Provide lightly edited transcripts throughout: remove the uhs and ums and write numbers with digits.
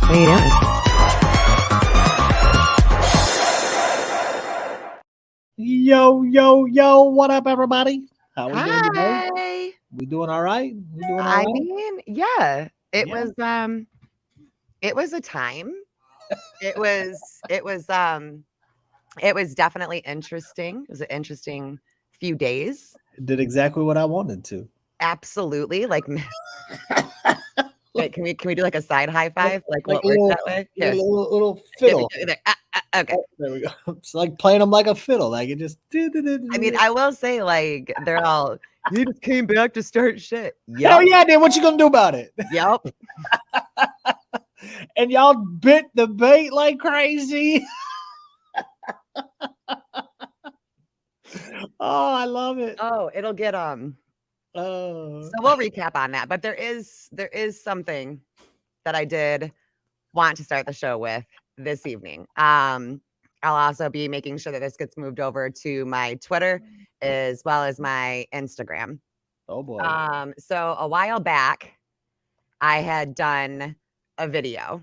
What are you doing? Yo, what up, everybody? How we doing today? Hi. We doing all right? We doing all I right? mean, yeah. It Yeah. was a time. It was it was it was definitely interesting. It was an interesting few days. Did exactly what I wanted to. Absolutely. Like wait, can we do like a side high five? Like will Like it a work little, that way? like a Here. little Get me, fiddle. get me there. Okay. Oh, there we go. It's like playing them like a fiddle. Like it just. I mean, I will say like they're all you just came back to start shit. Hell Yep. yeah, then what you gonna do about it? Yep. And y'all bit the bait like crazy. Oh, I love it. Oh, it'll get Oh. so we'll recap on that, but there is something that I did want to start the show with this evening. I'll also be making sure that this gets moved over to my Twitter as well as my Instagram. Oh boy. So a while back, I had done a video.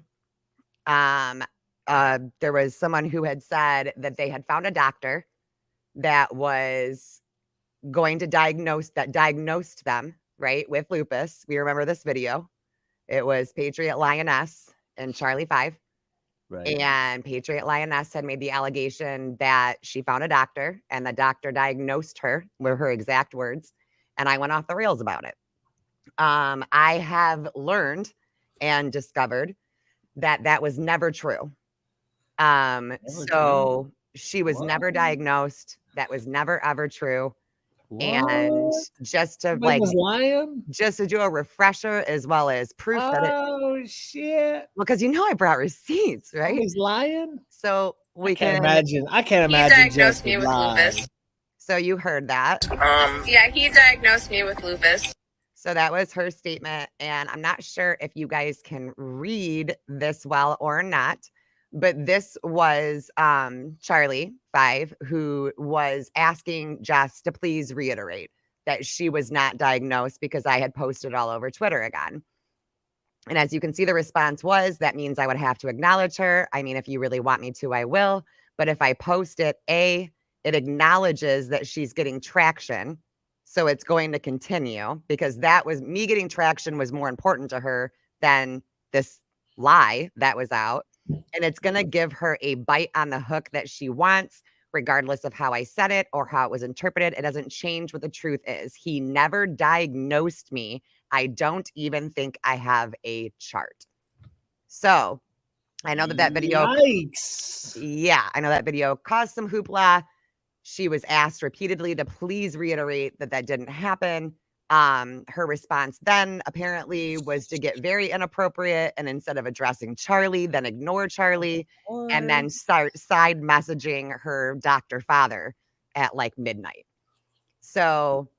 Um, there was someone who had said that they had found a doctor that was going to diagnosed them, right, with lupus. We remember this video. It was Patriot Lioness and Charlie 5. Right. And Patriot Lioness had made the allegation that she found a doctor and the doctor diagnosed her, were her exact words. And I went off the rails about it. I have learned and discovered that that was never true. Never true? So she was never What? diagnosed. That was never ever true. And What? just to Somebody was lying? just to do a refresher as well as proof that it Oh shit. because you know I brought receipts, right? Somebody's lying? So I we can't can imagine. I can't He imagine diagnosed just me with lying. lupus. so you heard that. Yeah, he diagnosed me with lupus. So that was her statement. And I'm not sure if you guys can read this well or not, but this was Charlie 5 who was asking Jess to please reiterate that she was not diagnosed because I had posted all over Twitter again. And as you can see, the response was that means I would have to acknowledge her. I mean, if you really want me to, I will. But if I post it, it acknowledges that she's getting traction. So it's going to continue because that was me getting traction was more important to her than this lie that was out. And it's going to give her a bite on the hook that she wants, regardless of how I said it or how it was interpreted. It doesn't change what the truth is. He never diagnosed me. I don't even think I have a chart. So I know that video. Yikes. Yeah, I know that video caused some hoopla. She was asked repeatedly to please reiterate that that didn't happen. Her response then apparently was to get very inappropriate and instead of addressing Charlie, then ignore Charlie and then start side messaging her doctor father at like midnight. So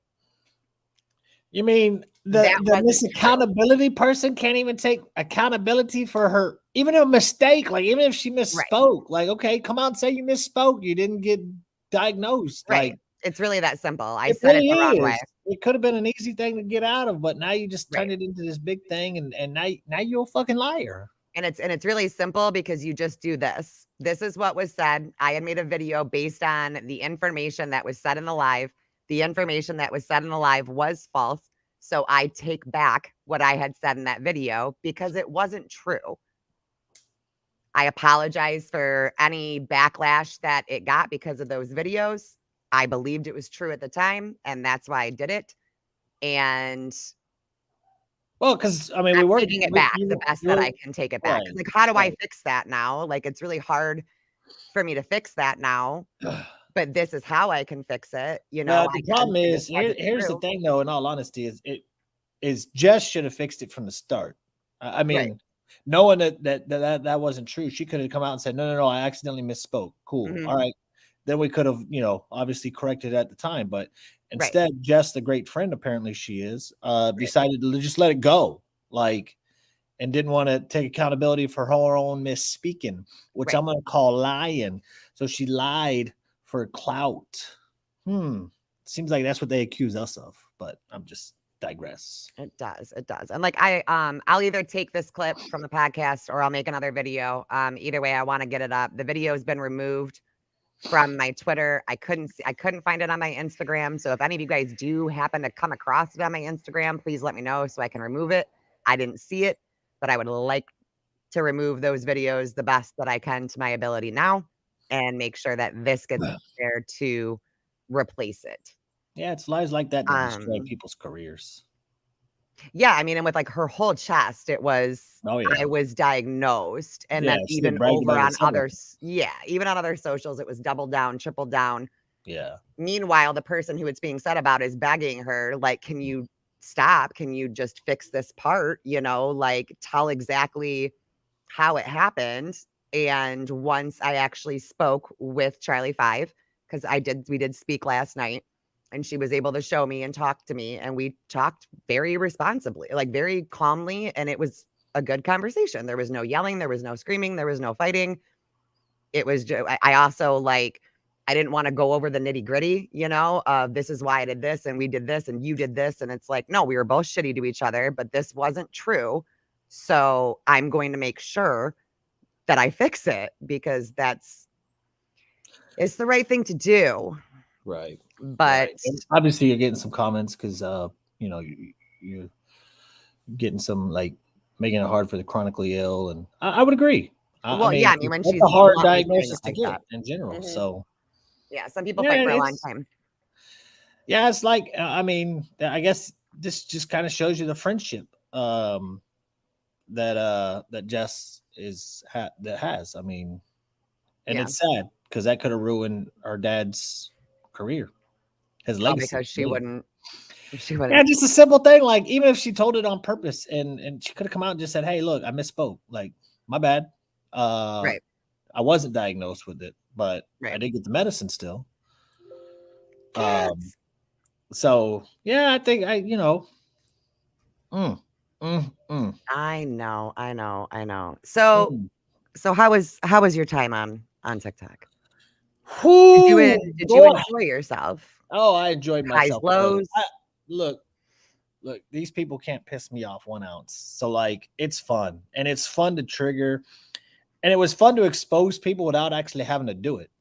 You mean that the wasn't Miss true. Accountability person can't even take accountability for her, even a mistake, like even if she misspoke, like, okay, come out and say you misspoke. You didn't get diagnosed. Right. Like It's really that simple. I it said it really the wrong way. is. It could have been an easy thing to get out of, but now you just Right. turned it into this big thing, and now you're a fucking liar. And it's really simple because you just do this. This is what was said. I had made a video based on the information that was said in the live. The information that was said in the live was false. So I take back what I had said in that video because it wasn't true. I apologize for any backlash that it got because of those videos. I believed it was true at the time, and that's why I did it. And Well, because I mean, I'm we were taking it back the best that I can take it back. right, Like, how do I right. fix that now? Like, it's really hard for me to fix that now, but this is how I can fix it. You know, Well, the I problem said is it wasn't here's the true. thing, though. In all honesty, is Jess should have fixed it from the start. I mean, Right. knowing that wasn't true, she could have come out and said, no, I accidentally misspoke. Cool, Mhm. all right. Then we could have, obviously corrected it at the time. But Right. instead, Jess, the great friend apparently she is, Right. decided to just let it go, like, and didn't want to take accountability for her own misspeaking, which Right. I'm going to call lying. So she lied for clout. Seems like that's what they accuse us of, but digress. It does. It does. And like I'll either take this clip from the podcast or I'll make another video. Either way, I want to get it up. The video has been removed from my Twitter. I couldn't find it on my Instagram. So if any of you guys do happen to come across it on my Instagram, please let me know so I can remove it. I didn't see it, but I would like to remove those videos the best that I can to my ability now and make sure that this gets there to replace it. Yeah, it's lies like that that destroy people's careers. Yeah, I mean, and with like her whole chest, it was Oh, yeah. I was diagnosed, and Yeah, then she did even brag over about it on so much. others, even on other socials, it was double down, triple down. Yeah. Meanwhile, the person who it's being said about is begging her, like, can you stop? Can you just fix this part? You know, like tell exactly how it happened. And once I actually spoke with Charlie 5, because we did speak last night, and she was able to show me and talk to me, and we talked very responsibly, like very calmly, and it was a good conversation. There was no yelling, there was no screaming, there was no fighting. It was just, I also like, I didn't want to go over the nitty gritty, you know, of this is why I did this and we did this and you did this. And it's like, no, we were both shitty to each other, but this wasn't true. So I'm going to make sure that I fix it because it's the right thing to do. Right. But And obviously you're getting some comments because you know, you're getting some like making it hard for the chronically ill, and I would agree. I mean, when that's she's a hard bluntly doing diagnosis it to like get that. in general. Mhm. So Yeah, some people fight for a long time. Yeah, it's like I mean, I guess this just kind of shows you the friendship that Jess has. I mean, and it's sad because that could have ruined our dad's career, his legacy. Because she wouldn't. Yeah, just a simple thing. Like even if she told it on purpose, and she could have come out and just said, "Hey, look, I misspoke. Like my bad. Right. I wasn't diagnosed with it, but I did get the medicine still." So yeah, I think I know. So how was your time on TikTok? Did you enjoy yourself? Oh, I enjoyed myself. Highs, lows. Look, these people can't piss me off 1 ounce. So like it's fun, and it's fun to trigger, and it was fun to expose people without actually having to do it.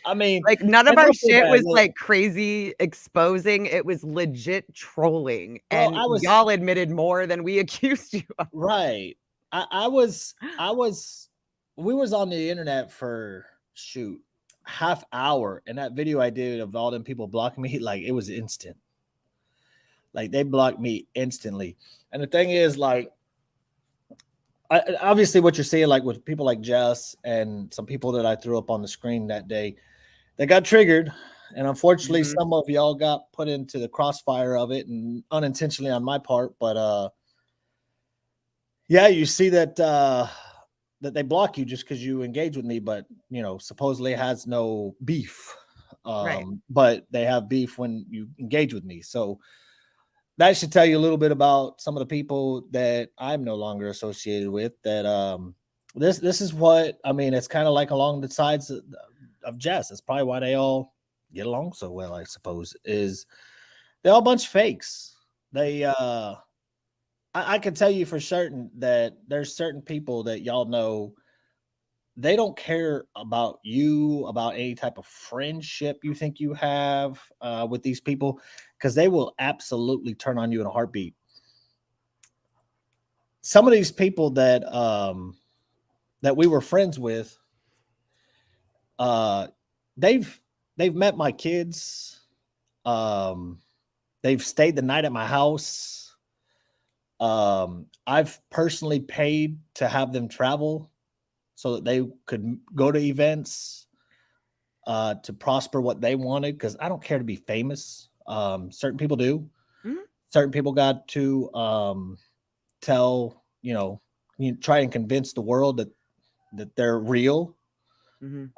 I mean, like none of our shit was like crazy exposing. It was legit trolling, and y'all admitted more than we accused you of. Right. We was on the internet for half hour, and that video I did of all them people blocking me, like it was instant. Like they blocked me instantly. And the thing is, like, obviously what you're seeing, like with people like Jess and some people that I threw up on the screen that day, they got triggered. And unfortunately, some of y'all got put into the crossfire of it, and unintentionally on my part. But yeah, you see that that they block you just because you engage with me, but you know, supposedly has no beef. But they have beef when you engage with me. So that should tell you a little bit about some of the people that I'm no longer associated with. That this is what I mean. It's kind of like along the sides of Jess. That's probably why they all get along so well, I suppose. Is they're all a bunch of fakes. They I can tell you for certain that there's certain people that y'all know, they don't care about you, about any type of friendship you think you have with these people, because they will absolutely turn on you in a heartbeat. Some of these people that that we were friends with, they've met my kids. They've stayed the night at my house. I've personally paid to have them travel so that they could go to events to prosper what they wanted, because I don't care to be famous. Certain people do. Certain people got to tell, try and convince the world that they're real. And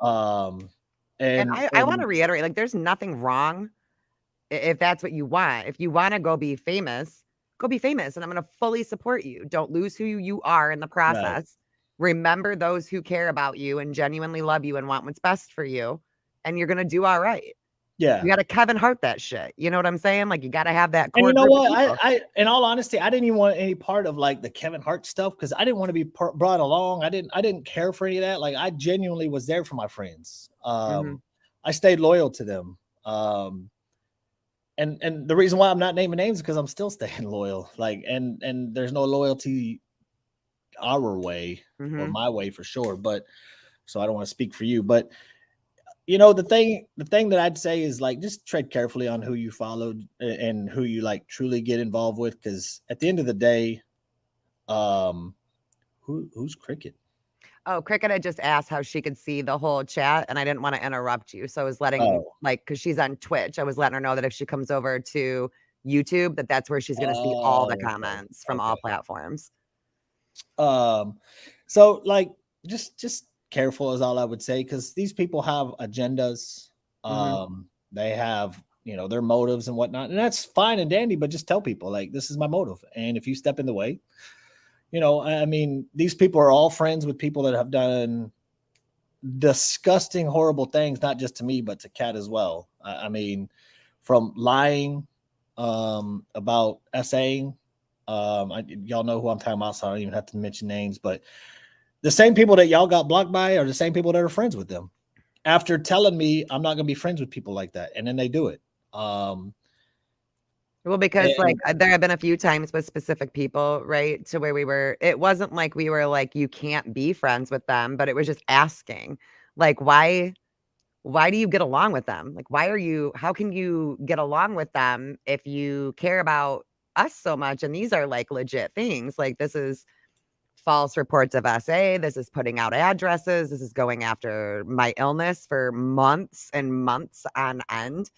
I want to reiterate, like, there's nothing wrong if that's what you want. If you want to go be famous, and I'm going to fully support you. Don't lose who you are in the process. Right. Remember those who care about you and genuinely love you and want what's best for you, and you're going to do all right. Yeah. You got to Kevin Hart that shit. You know what I'm saying? Like you got to have that And core you know group of what? people. I, in all honesty, I didn't even want any part of like the Kevin Hart stuff because I didn't want to be brought along. I didn't care for any of that. Like I genuinely was there for my friends. Mhm. I stayed loyal to them. And the reason why I'm not naming names is because I'm still staying loyal. Like, and there's no loyalty our way or Mhm. my way for sure. But so I don't want to speak for you. But you know, the thing that I'd say is like just tread carefully on who you followed and who you like truly get involved with, because at the end of the day, who's Cricket? Oh, Cricket had just asked how she could see the whole chat, and I didn't want to interrupt you. So I was letting, Oh, like, because she's on Twitch, I was letting her know that if she comes over to YouTube, that's where she's going to see all the oh, okay, comments from okay. all platforms. So like just careful is all I would say, because these people have agendas. Mhm. They have, you know, their motives and whatnot, and that's fine and dandy, but just tell people like this is my motive. And if you step in the way, you know, I mean, these people are all friends with people that have done disgusting, horrible things, not just to me, but to Kat as well. I mean, from lying about essaying. Y'all know who I'm talking about, so I don't even have to mention names. But the same people that y'all got blocked by are the same people that are friends with them. After telling me I'm not going to be friends with people like that, and then they do it. Well, because like And there have been a few times with specific people, right? To where it wasn't like we were like, you can't be friends with them, but it was just asking, like, why do you get along with them? Like, how can you get along with them if you care about us so much? And these are like legit things. Like, this is false reports of SA. This is putting out addresses. This is going after my illness for months and months on end.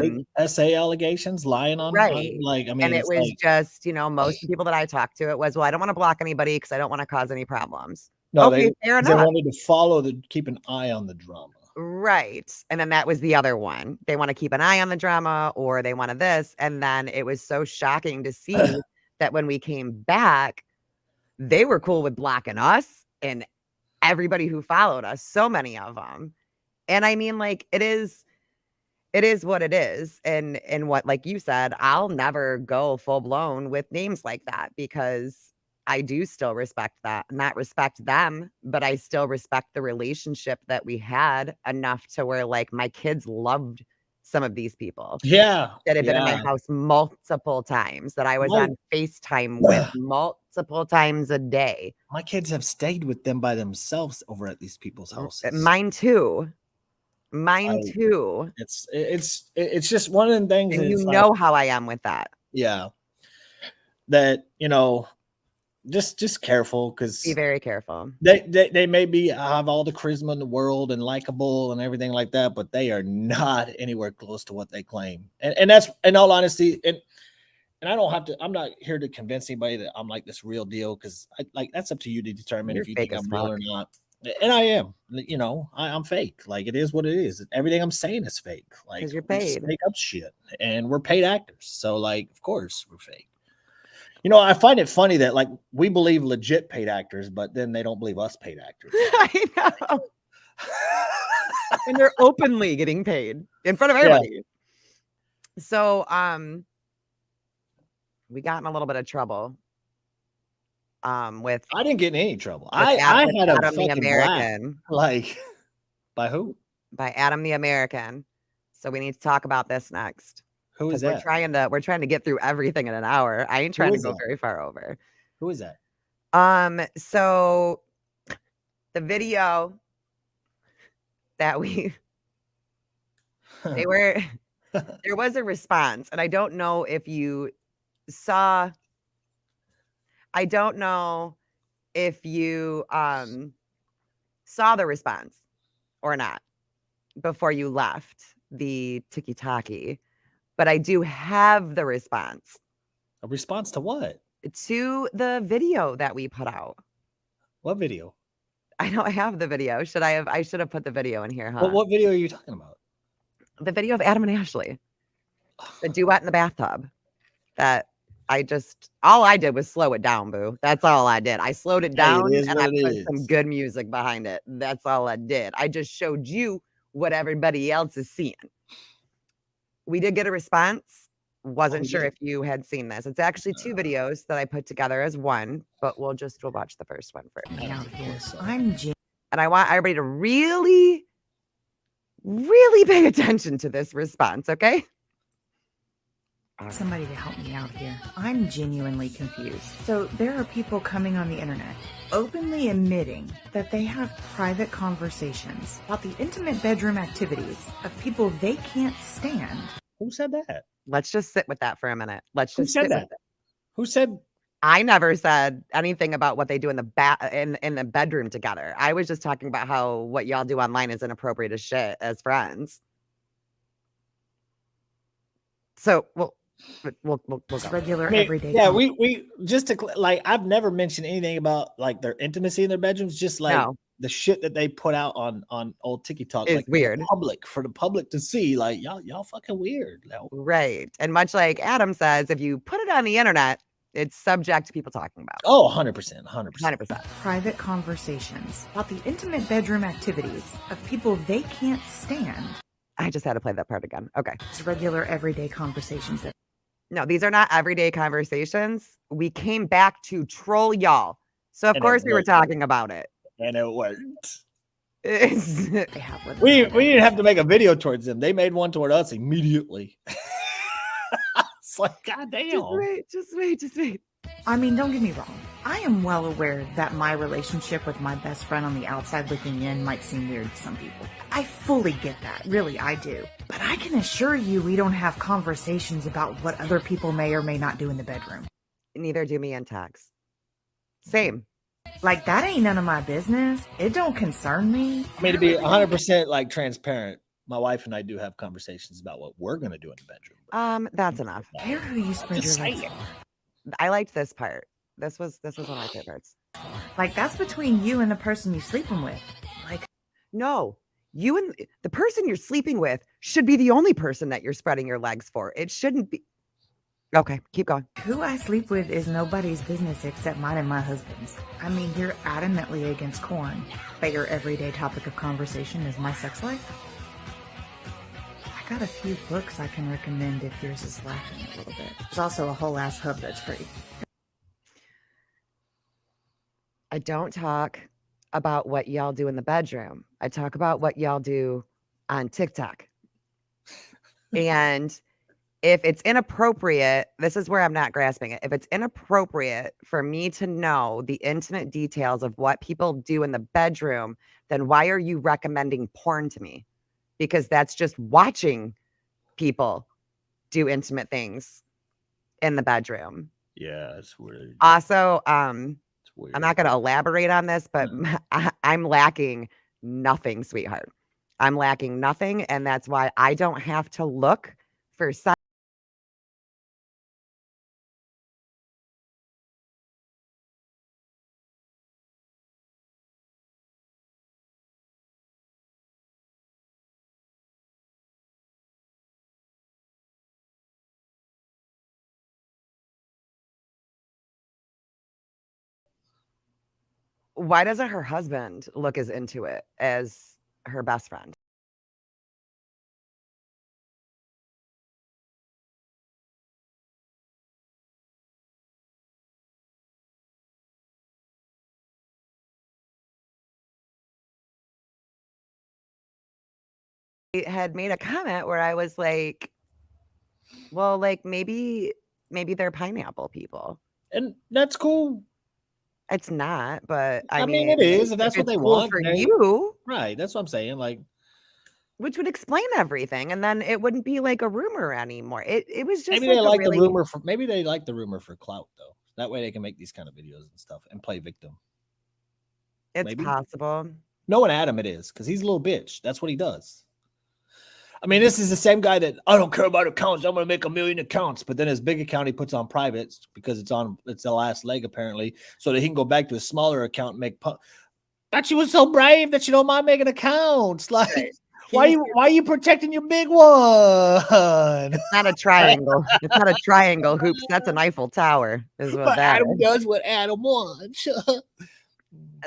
fake Um, essay allegations, lying on right. like, I And mean, it it's was like just, most of the people that I talked to, it was, well, I don't want to block anybody because I don't want to cause any problems. no, Okay, fair they enough. wanted to follow keep an eye on the drama. Right. And then that was the other one. They want to keep an eye on the drama or they wanted this. And then it was so shocking to see that when we came back, they were cool with blocking us and everybody who followed us, so many of them. And I mean, like, it is what it is. And what, like you said, I'll never go full blown with names like that because I do still respect that, not respect them, but I still respect the relationship that we had enough to where like my kids loved some of these people Yeah, that had been in my yeah. house multiple times, that I was My on FaceTime with multiple times a day. my kids have stayed with them by themselves over at these people's houses. Mine too. I Mine too. it's just one of them things. And you It's like, know how I am with that. yeah, that you know, just careful Be because very careful. they may be have all the charisma in the world and likable and everything like that, but they are not anywhere close to what they claim. And that's, in all honesty, and I don't have to. I'm not here to convince anybody that I'm like this real deal, because like that's up to you to determine You're if you fake think as I'm real fuck. or not. And I am. You know, I'm fake. Like it is what it is. Everything I'm saying is fake. Like 'Cause you're we just paid. make up shit, and we're paid actors. So like, of course, we're fake. You know, I find it funny that like we believe legit paid actors, but then they don't believe us paid actors. I know. And they're openly getting paid in front of Yeah. everybody. So, we got in a little bit of trouble, with I didn't get in any trouble. With I had a Adam the fucking blast. American, Like by who? by Adam the American. So we need to talk about this next Who is because we're that? trying to get through everything in an hour. I ain't Who trying to is go that? very far over. Who is that? So the video that they were there was a response, and I don't know if you saw I don't know if you saw the response or not before you left the tiki-taki, but I do have the response A response to what? to the video that we put out. What video? I don't have the video. I should have put the video in here, huh? What video are you talking about? The video of Adam and Ashley, the duet in the bathtub. That all I did was slow it down, boo. That's all I did. I slowed it Hey, it down is and what I it put some is. good music behind it. That's all I did. I just showed you what everybody else is seeing. we did get a response. Wasn't we sure did? if you had seen this. It's actually 2 videos that I put together as one, but we'll watch the first one first. Out here. So. And I want everybody to really, really pay attention to this response, okay? Somebody to help me out here. I'm genuinely confused. So there are people coming on the internet openly admitting that they have private conversations about the intimate bedroom activities of people they can't stand. Who said that? Let's just sit with that for a minute. Let's Who just said sit that? with it. Who said? I never said anything about what they do in the in the bedroom together. I was just talking about how what y'all do online is inappropriate as shit as friends. So we'll It's go. regular, I mean, everyday. yeah, we just to like, I've never mentioned anything about like their intimacy in their bedrooms. Just like No. the shit that they put out on old TikTok, Is like weird. for the public to see. Like y'all fucking weird. Like, Right. And much like Adam says, if you put it on the internet, it's subject to people talking about. oh, 100%, 100%. 100%. Private conversations about the intimate bedroom activities of people they can't stand. I just had to play that part again. Okay. It's regular, everyday conversations that No, these are not everyday conversations. We came back to troll y'all. So of And it course we were worked. talking about it. And it worked. It's- they have with We us. didn't have to make a video towards them. They made one toward us immediately. It's like, God damn. just wait. I mean, don't get me wrong. I am well aware that my relationship with my best friend on the outside looking in might seem weird to some people. I fully get that. Really, I do. But I can assure you we don't have conversations about what other people may or may not do in the bedroom. Neither do me and Tags. Same. Like, that ain't none of my business. It don't concern me. I mean, to be 100% like transparent, my wife and I do have conversations about what we're going to do in the bedroom. That's enough. I care who you spread your Just legs saying. for. I liked this part. This was one of my favorites. Like, that's between you and the person you're sleeping with. Like, No, you and the person you're sleeping with should be the only person that you're spreading your legs for. It shouldn't be. Okay, keep going. who I sleep with is nobody's business except mine and my husband's. I mean, you're adamantly against corn, but your everyday topic of conversation is my sex life. I got a few books I can recommend if yours is lacking a little bit. There's also a whole ass hub that's free. I don't talk about what y'all do in the bedroom. I talk about what y'all do on TikTok. And if it's inappropriate, this is where I'm not grasping it. If it's inappropriate for me to know the intimate details of what people do in the bedroom, then why are you recommending porn to me? Because that's just watching people do intimate things in the bedroom. Yeah, it's weird. Also, It's weird. I'm not going to elaborate on this, but I'm lacking nothing, sweetheart. I'm lacking nothing. And that's why I don't have to look for why doesn't her husband look as into it as her best friend? I had made a comment where I was like, well, like maybe they're pineapple people. And that's cool. It's not, but I mean, it is. If that's what it's they cool want, for they- you, Right. That's what I'm saying. Like, which would explain everything, and then it wouldn't be like a rumor anymore. It was just maybe like they a like really, the rumor for clout though. That way they can make these kind of videos and stuff and play victim. it's maybe. possible. Knowing Adam, it is because he's a little bitch. That's what he does. I mean, this is the same guy that I don't care about accounts. I'm going to make 1 million accounts, but then his big account he puts on private because it's the last leg apparently, so that he can go back to a smaller account and make. That she was so brave that you don't mind making accounts. Like, Right. why are you protecting your big one? It's not a triangle. It's not a triangle, Hoops. That's an Eiffel Tower, is what But that Adam is. does what Adam wants.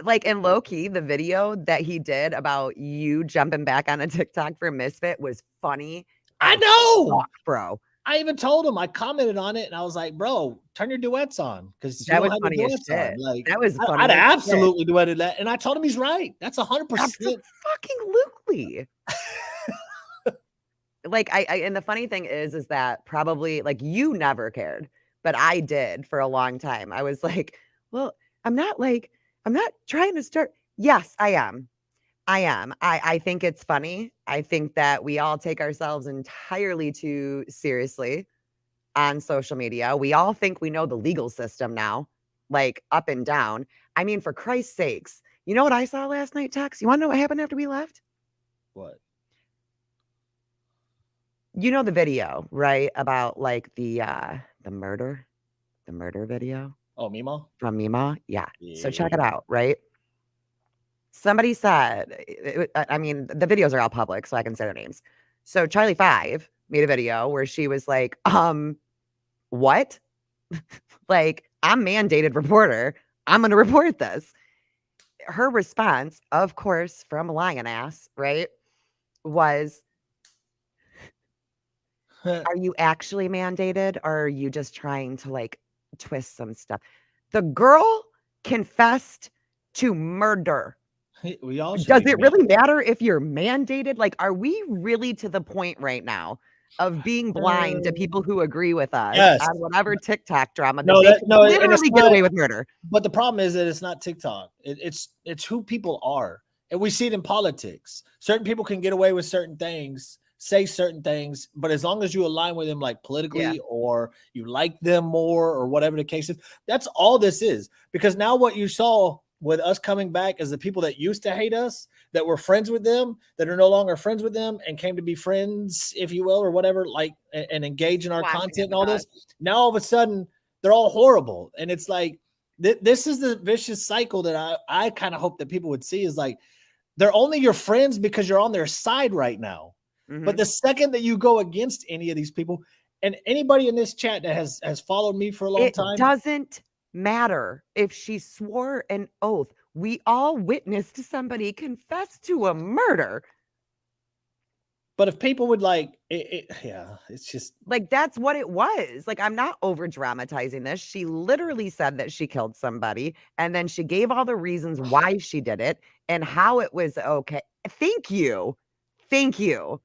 Like in low key, the video that he did about you jumping back on a TikTok for Misfit was funny. I know, bro. I even told him, I commented on it and I was like, bro, turn your duets on because you That don't was have your funny as duets on. shit. Like, That was funny I'd as shit. absolutely duetted that. And I told him he's right. That's 100%. Absolutely. Like, I and the funny thing is that probably, like, you never cared, but I did for a long time. I was like, well, I'm not trying to start. Yes, I am. I am. I think it's funny. I think that we all take ourselves entirely too seriously on social media. We all think we know the legal system now, like up and down. I mean, for Christ's sakes, you know what I saw last night, Tex? You want to know what happened after we left? What? You know the video, right? About like the murder video Oh, Mimo? from Mima? Yeah. So check it Yeah. out, right? Somebody said, I mean, the videos are all public, so I can say their names. So Charlie 5 made a video where she was like, what? Like, I'm mandated reporter. I'm going to report this. Her response, of course, from Lion Ass, right, was, are you actually mandated or are you just trying to like twist some stuff? The girl confessed to murder. We all should Does be it really matter if you're mandated? Like, are we really to the point right now of being blind to people who agree with us Yes. on whatever TikTok drama that No, they that, can no, and it's literally get not, away with murder? but the problem is that it's not TikTok. It's who people are. And we see it in politics. Certain people can get away with certain things, say certain things, but as long as you align with them like politically or you like them more or whatever the case is, that's all this is. Because now what you saw with us coming back is the people that used to hate us, that were friends with them, that are no longer friends with them and came to be friends, if you will, or whatever, like, and engage in our content and all this. Now all of a sudden they're all horrible. And it's like, this is the vicious cycle that I kind of hope that people would see, is like, they're only your friends because you're on their side right now. But the second that you go against any of these people, and anybody in this chat that has followed me for a long time, it doesn't matter if she swore an oath. We all witnessed somebody confess to a murder. But if people would like, it's just like, that's what it was. Like, I'm not over dramatizing this. She literally said that she killed somebody, and then she gave all the reasons why she did it and how it was okay. Thank you. Thank you.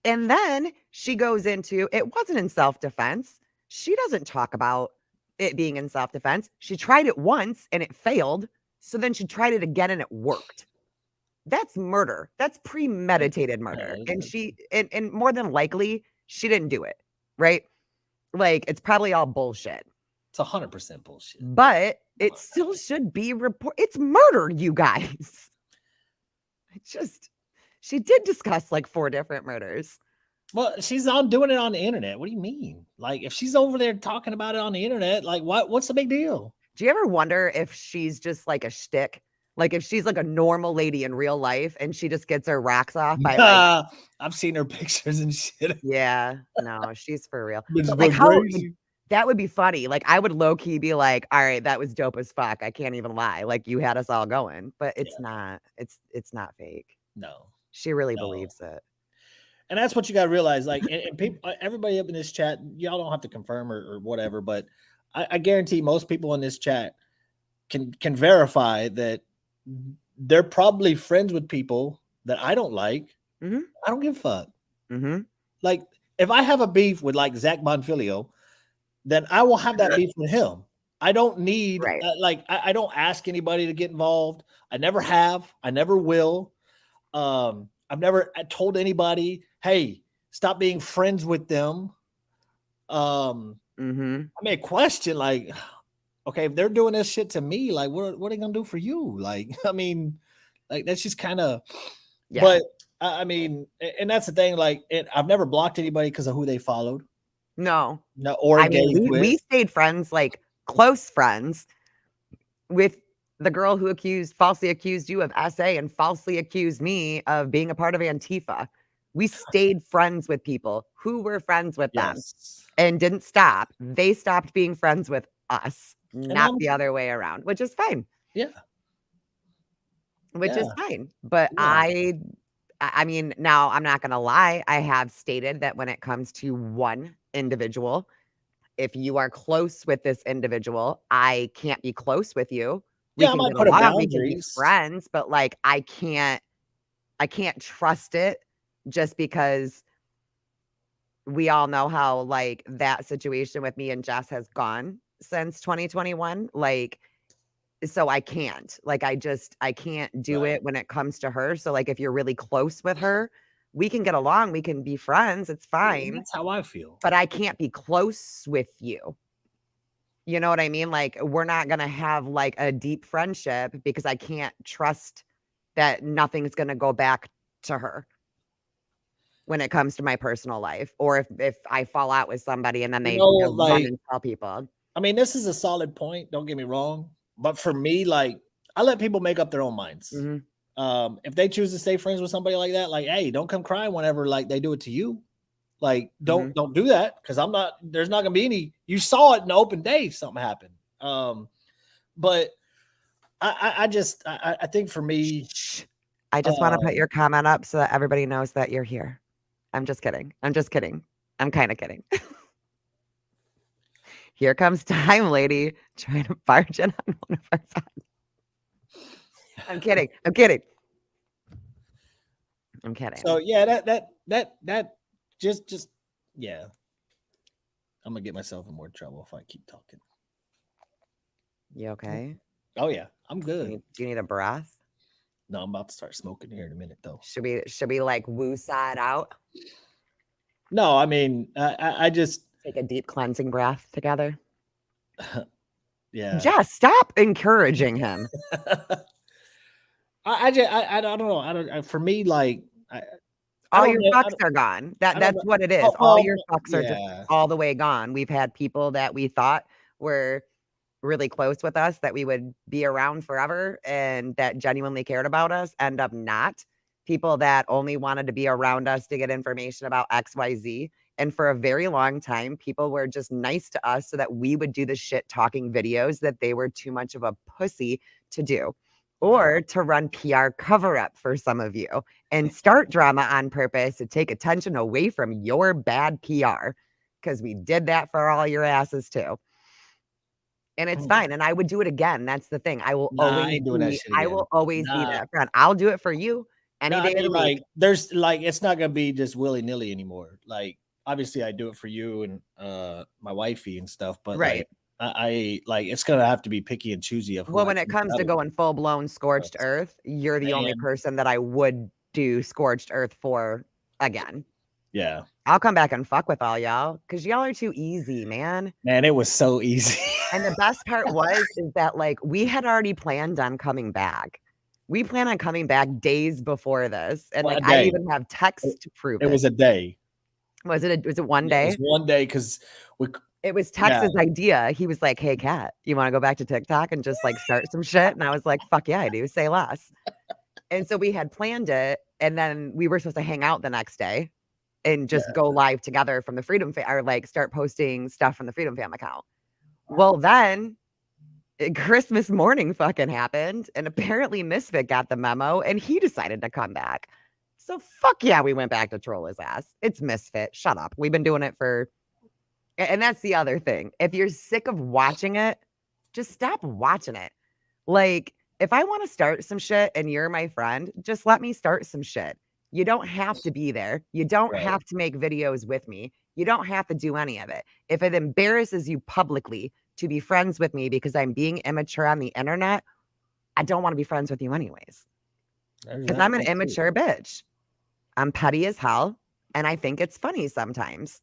And then she goes into, it wasn't in self-defense. She doesn't talk about it being in self-defense. She tried it once and it failed. So then she tried it again and it worked. That's murder. That's premeditated murder. And she, and more than likely, she didn't do it, right? Like, it's probably all bullshit. It's 100% bullshit. But it still should be report. It's murder, you guys. She did discuss like 4 different murders. Well, she's on doing it on the internet. What do you mean? Like, if she's over there talking about it on the internet, like, what's the big deal? Do you ever wonder if she's just like a shtick? Like, if she's like a normal lady in real life and she just gets her rocks off by like, I've seen her pictures and shit. Yeah, no, she's for real. It's But like, how crazy. that would be funny. Like, I would low key be like, all right, that was dope as fuck. I can't even lie. Like, you had us all going, but it's not. It's not fake. No, She really believes it. and that's what you got to realize. Like, and people, everybody up in this chat, y'all don't have to confirm or whatever, but I guarantee most people in this chat can verify that they're probably friends with people that I don't like. Mm-hmm. I don't give a fuck. Mm-hmm. Like, if I have a beef with like Zach Bonfilio, then I will have that beef with him. I don't need, I don't ask anybody to get involved. I never have. I never will. I've never told anybody, hey, stop being friends with them. I may question, like, okay, if they're doing this shit to me, like, what are they gonna do for you? Like, I mean, like, that's just kind of, but I mean, and that's the thing. Like, I've never blocked anybody because of who they followed. No, or I mean, we stayed friends, like close friends, with the girl who falsely accused you of SA and falsely accused me of being a part of Antifa. We stayed friends with people who were friends with them and didn't stop. They stopped being friends with us, not the other way around, which is fine. Yeah. Which is fine. But I I mean, now I'm not gonna lie. I have stated that when it comes to one individual, if you are close with this individual, I can't be close with you. We Yeah, I can might get put a along, we can be boundaries. friends, but like I can't trust it just because we all know how like that situation with me and Jess has gone since 2021. Like, so I can't. Like I can't do Right. it when it comes to her. So like if you're really close with her, we can get along, we can be friends, it's Yeah, fine, that's how I feel. but I can't be close with you. You know what I mean? Like we're not going to have like a deep friendship because I can't trust that nothing's going to go back to her when it comes to my personal life, or if I fall out with somebody and then You they know, run like, and tell people. I mean, this is a solid point. Don't get me wrong, but for me, like, I let people make up their own minds. Mhm. If they choose to stay friends with somebody like that, like, hey, don't come crying whenever like they do it to you. Like, don't do that because I'm not. There's not gonna be any. You saw it in the open day. Something happened. But I think for me, Shh. I just want to put um, your comment up so that everybody knows that you're here. I'm just kidding. I'm just kidding. I'm kind of kidding. Here comes time, lady, trying to barge in on one of our fans. I'm kidding. I'm kidding. I'm kidding. so yeah, that just yeah. I'm gonna get myself in more trouble if I keep talking. You okay? Oh yeah, I'm Do good. you need a breath? No, I'm about to start smoking here in a minute though. Should we like woo side out? No, I mean, I just Take a deep cleansing breath together. yeah. Jess, stop encouraging him. I don't know. For me, like I All don't your know. fucks are gone. I don't That's know. what it is. Oh, All well, your fucks are just yeah, all the way gone. We've had people that we thought were really close with us, that we would be around forever and that genuinely cared about us, end up not. People that only wanted to be around us to get information about XYZ. And for a very long time, people were just nice to us so that we would do the shit talking videos that they were too much of a pussy to do, or to run PR cover up for some of you and start drama on purpose to take attention away from your bad PR, because we did that for all your asses too. And it's fine. And I would do it again. That's the thing. nah, I ain't doing that shit I again. will always be Nah, that friend. I'll do it for you no, any I day of the mean, week. like, there's like, it's not gonna be just willy nilly anymore. Like, obviously, I do it for you and my wifey and stuff, but Right. like, I like, it's gonna have to be picky and choosy of who Well, I when it choose comes out to of going full blown scorched this. earth, you're the only Man, person that I would do scorched earth for again. yeah, I'll come back and fuck with all y'all because y'all are too easy, man. man, it was so easy. And the best part is that like we had already planned on coming back. We plan on coming back days before this. And Well, like a I day. even have text to prove It it. was a day. Was it one It day? was one day because we. It was Yeah. Tex's idea. He was like, "Hey, Kat, you want to go back to TikTok and just like start some shit?" And I was like, "Fuck yeah, I do. Say less." And so we had planned it, and then we were supposed to hang out the next day and just go live together from the Freedom or like start posting stuff from the Freedom Fam account. Well, then Christmas morning fucking happened, and apparently Misfit got the memo, and he decided to come back. So fuck yeah, we went back to troll his ass. It's Misfit. Shut up. We've been doing it for. And that's the other thing. If you're sick of watching it, just stop watching it. Like, if I want to start some shit and you're my friend, just let me start some shit. You don't have to be there. You don't Right. have to make videos with me. You don't have to do any of it. If it embarrasses you publicly to be friends with me because I'm being immature on the internet, I don't want to be friends with you anyways. Because I'm an immature bitch. I'm petty as hell. And I think it's funny sometimes.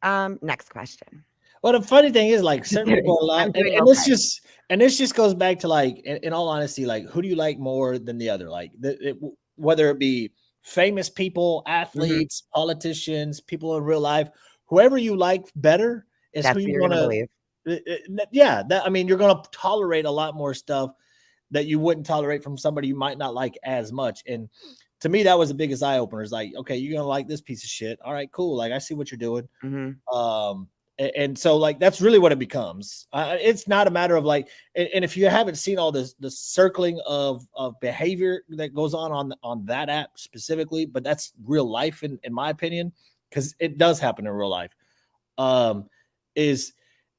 Next question. Well, the funny thing is, like, certain people are I'm and, doing and okay. this just goes back to like, in all honesty, like, who do you like more than the other? Like, whether it be famous people, athletes, politicians, people in real life, whoever you like better is That's who who you're you're gonna gonna. believe. Yeah, that, I mean, you're gonna tolerate a lot more stuff that you wouldn't tolerate from somebody you might not like as much. And to me, that was the biggest eye opener. Is like, okay, you're gonna like this piece of shit. All right, cool. Like, I see what you're doing. Mhm. And so like that's really what it becomes. It's not a matter of like, and if you haven't seen all this the circling of behavior that goes on that app specifically, but that's real life in my opinion, because it does happen in real life. Is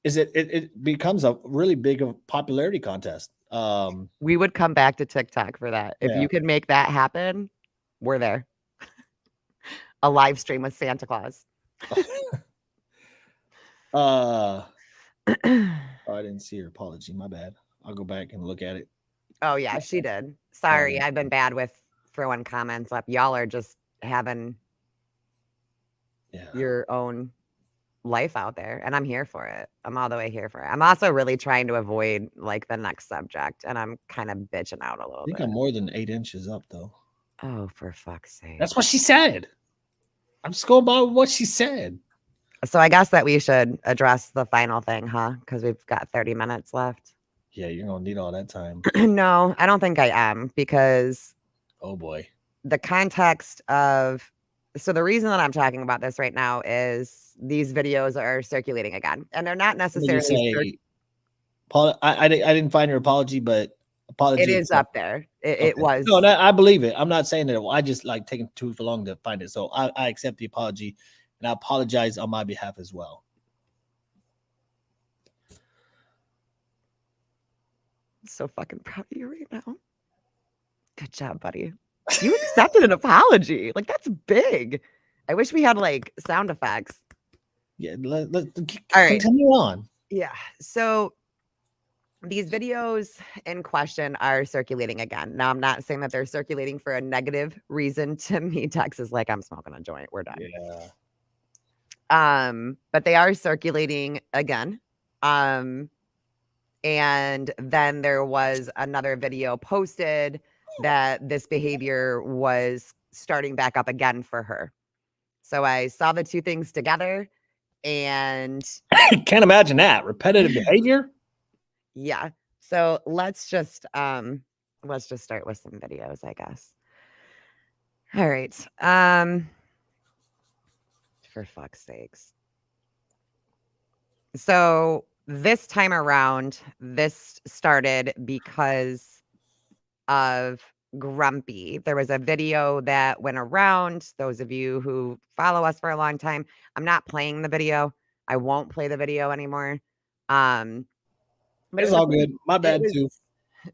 it becomes a really big of popularity contest. We would come back to TikTok for that. If Yeah. you could make that happen, we're there. A live stream with Santa Claus. Oh, I didn't see her apology. My bad. I'll go back and look at it. Oh yeah, she did. Sorry, I've been bad with throwing comments up. Y'all are just having your own life out there, and I'm here for it. I'm all the way here for it. I'm also really trying to avoid like the next subject, and I'm kind of bitching out a little I think bit. I'm more than 8 inches up though. Oh, for fuck's sake. That's what she said. I'm just going by what she said. So I guess that we should address the final thing, huh? Because we've got 30 minutes left. Yeah, you're gonna need all that time. No, I don't think I am, because oh boy, the context of, so the reason that I'm talking about this right now is these videos are circulating again, and they're not necessarily. I didn't find your apology, but apology. It is up there. It was. No, I believe it. I'm not saying that. I just like taking too long to find it. So I accept the apology, and I apologize on my behalf as well. I'm so fucking proud of you right now. Good job, buddy. You accepted an apology. Like, that's big. I wish we had like sound effects. Yeah, let's all right. Continue on. Yeah. So these videos in question are circulating again. Now, I'm not saying that they're circulating for a negative reason. To me, Tex is like, I'm smoking a joint. We're done. Yeah. But they are circulating again. And then there was another video posted that this behavior was starting back up again for her. So I saw the two things together, and I can't imagine that repetitive behavior. Yeah. So let's just start with some videos, I guess. All right. For fuck's sakes. So this time around, this started because of Grumpy. There was a video that went around. Those of you who follow us for a long time, I'm not playing the video. I won't play the video anymore. But it's all good. My bad too.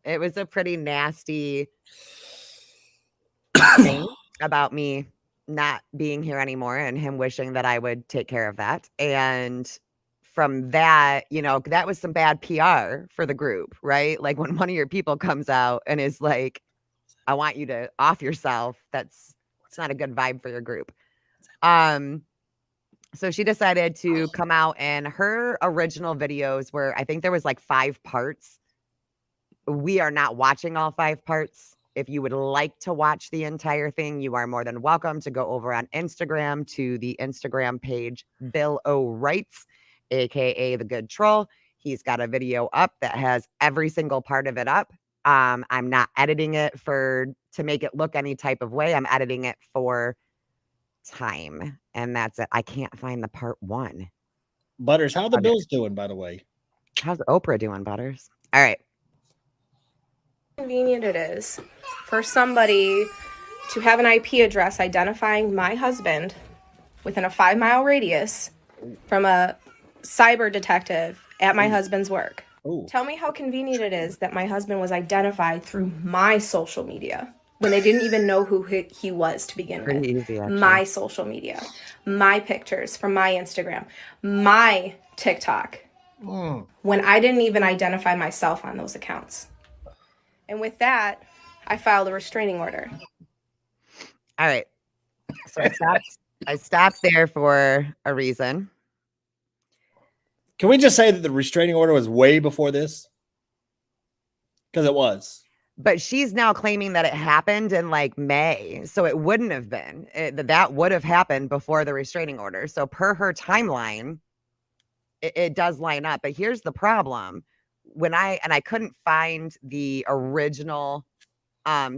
It was a pretty nasty thing about me not being here anymore and him wishing that I would take care of that. And from that, you know, that was some bad PR for the group, right? Like when one of your people comes out and is like, I want you to off yourself. It's not a good vibe for your group. So she decided to come out, and her original videos were, I think there was like 5 parts. We are not watching all 5 parts. If you would like to watch the entire thing, you are more than welcome to go over on Instagram to the Instagram page, Bill O Writes, aka The Good Troll. He's got a video up that has every single part of it up. I'm not editing it to make it look any type of way. I'm editing it for time, and that's it. I can't find the part 1. Butters, how the Bills doing, by the way? How's Oprah doing, Butters? All right. Convenient it is for somebody to have an IP address identifying my husband within a 5-mile radius from a cyber detective at my husband's work. Ooh. Tell me how convenient it is that my husband was identified through my social media when they didn't even know who he was to begin with. Easy, my social media, my pictures from my Instagram, my TikTok, when I didn't even identify myself on those accounts. And with that, I filed a restraining order. All right. So I stopped there for a reason. Can we just say that the restraining order was way before this? Because it was. But she's now claiming that it happened in like May. So it wouldn't have been. That would have happened before the restraining order. So per her timeline, it does line up. But here's the problem. I couldn't find the original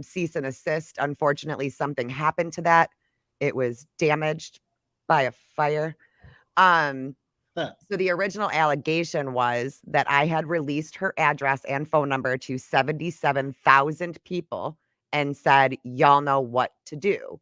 cease and assist. Unfortunately, something happened to that. It was damaged by a fire. So the original allegation was that I had released her address and phone number to 77,000 people and said, y'all know what to do.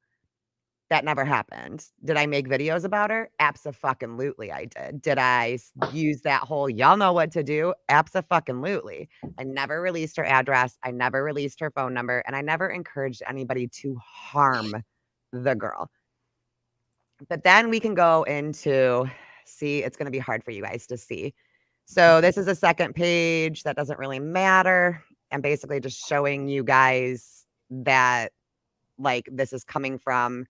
That never happened. Did I make videos about her? Abso-fucking-lutely I did. Did I use that whole y'all know what to do? Abso-fucking-lutely. I never released her address. I never released her phone number, and I never encouraged anybody to harm the girl. But then we can go into, see, it's going to be hard for you guys to see. So this is a second page that doesn't really matter. I'm basically just showing you guys that like this is coming from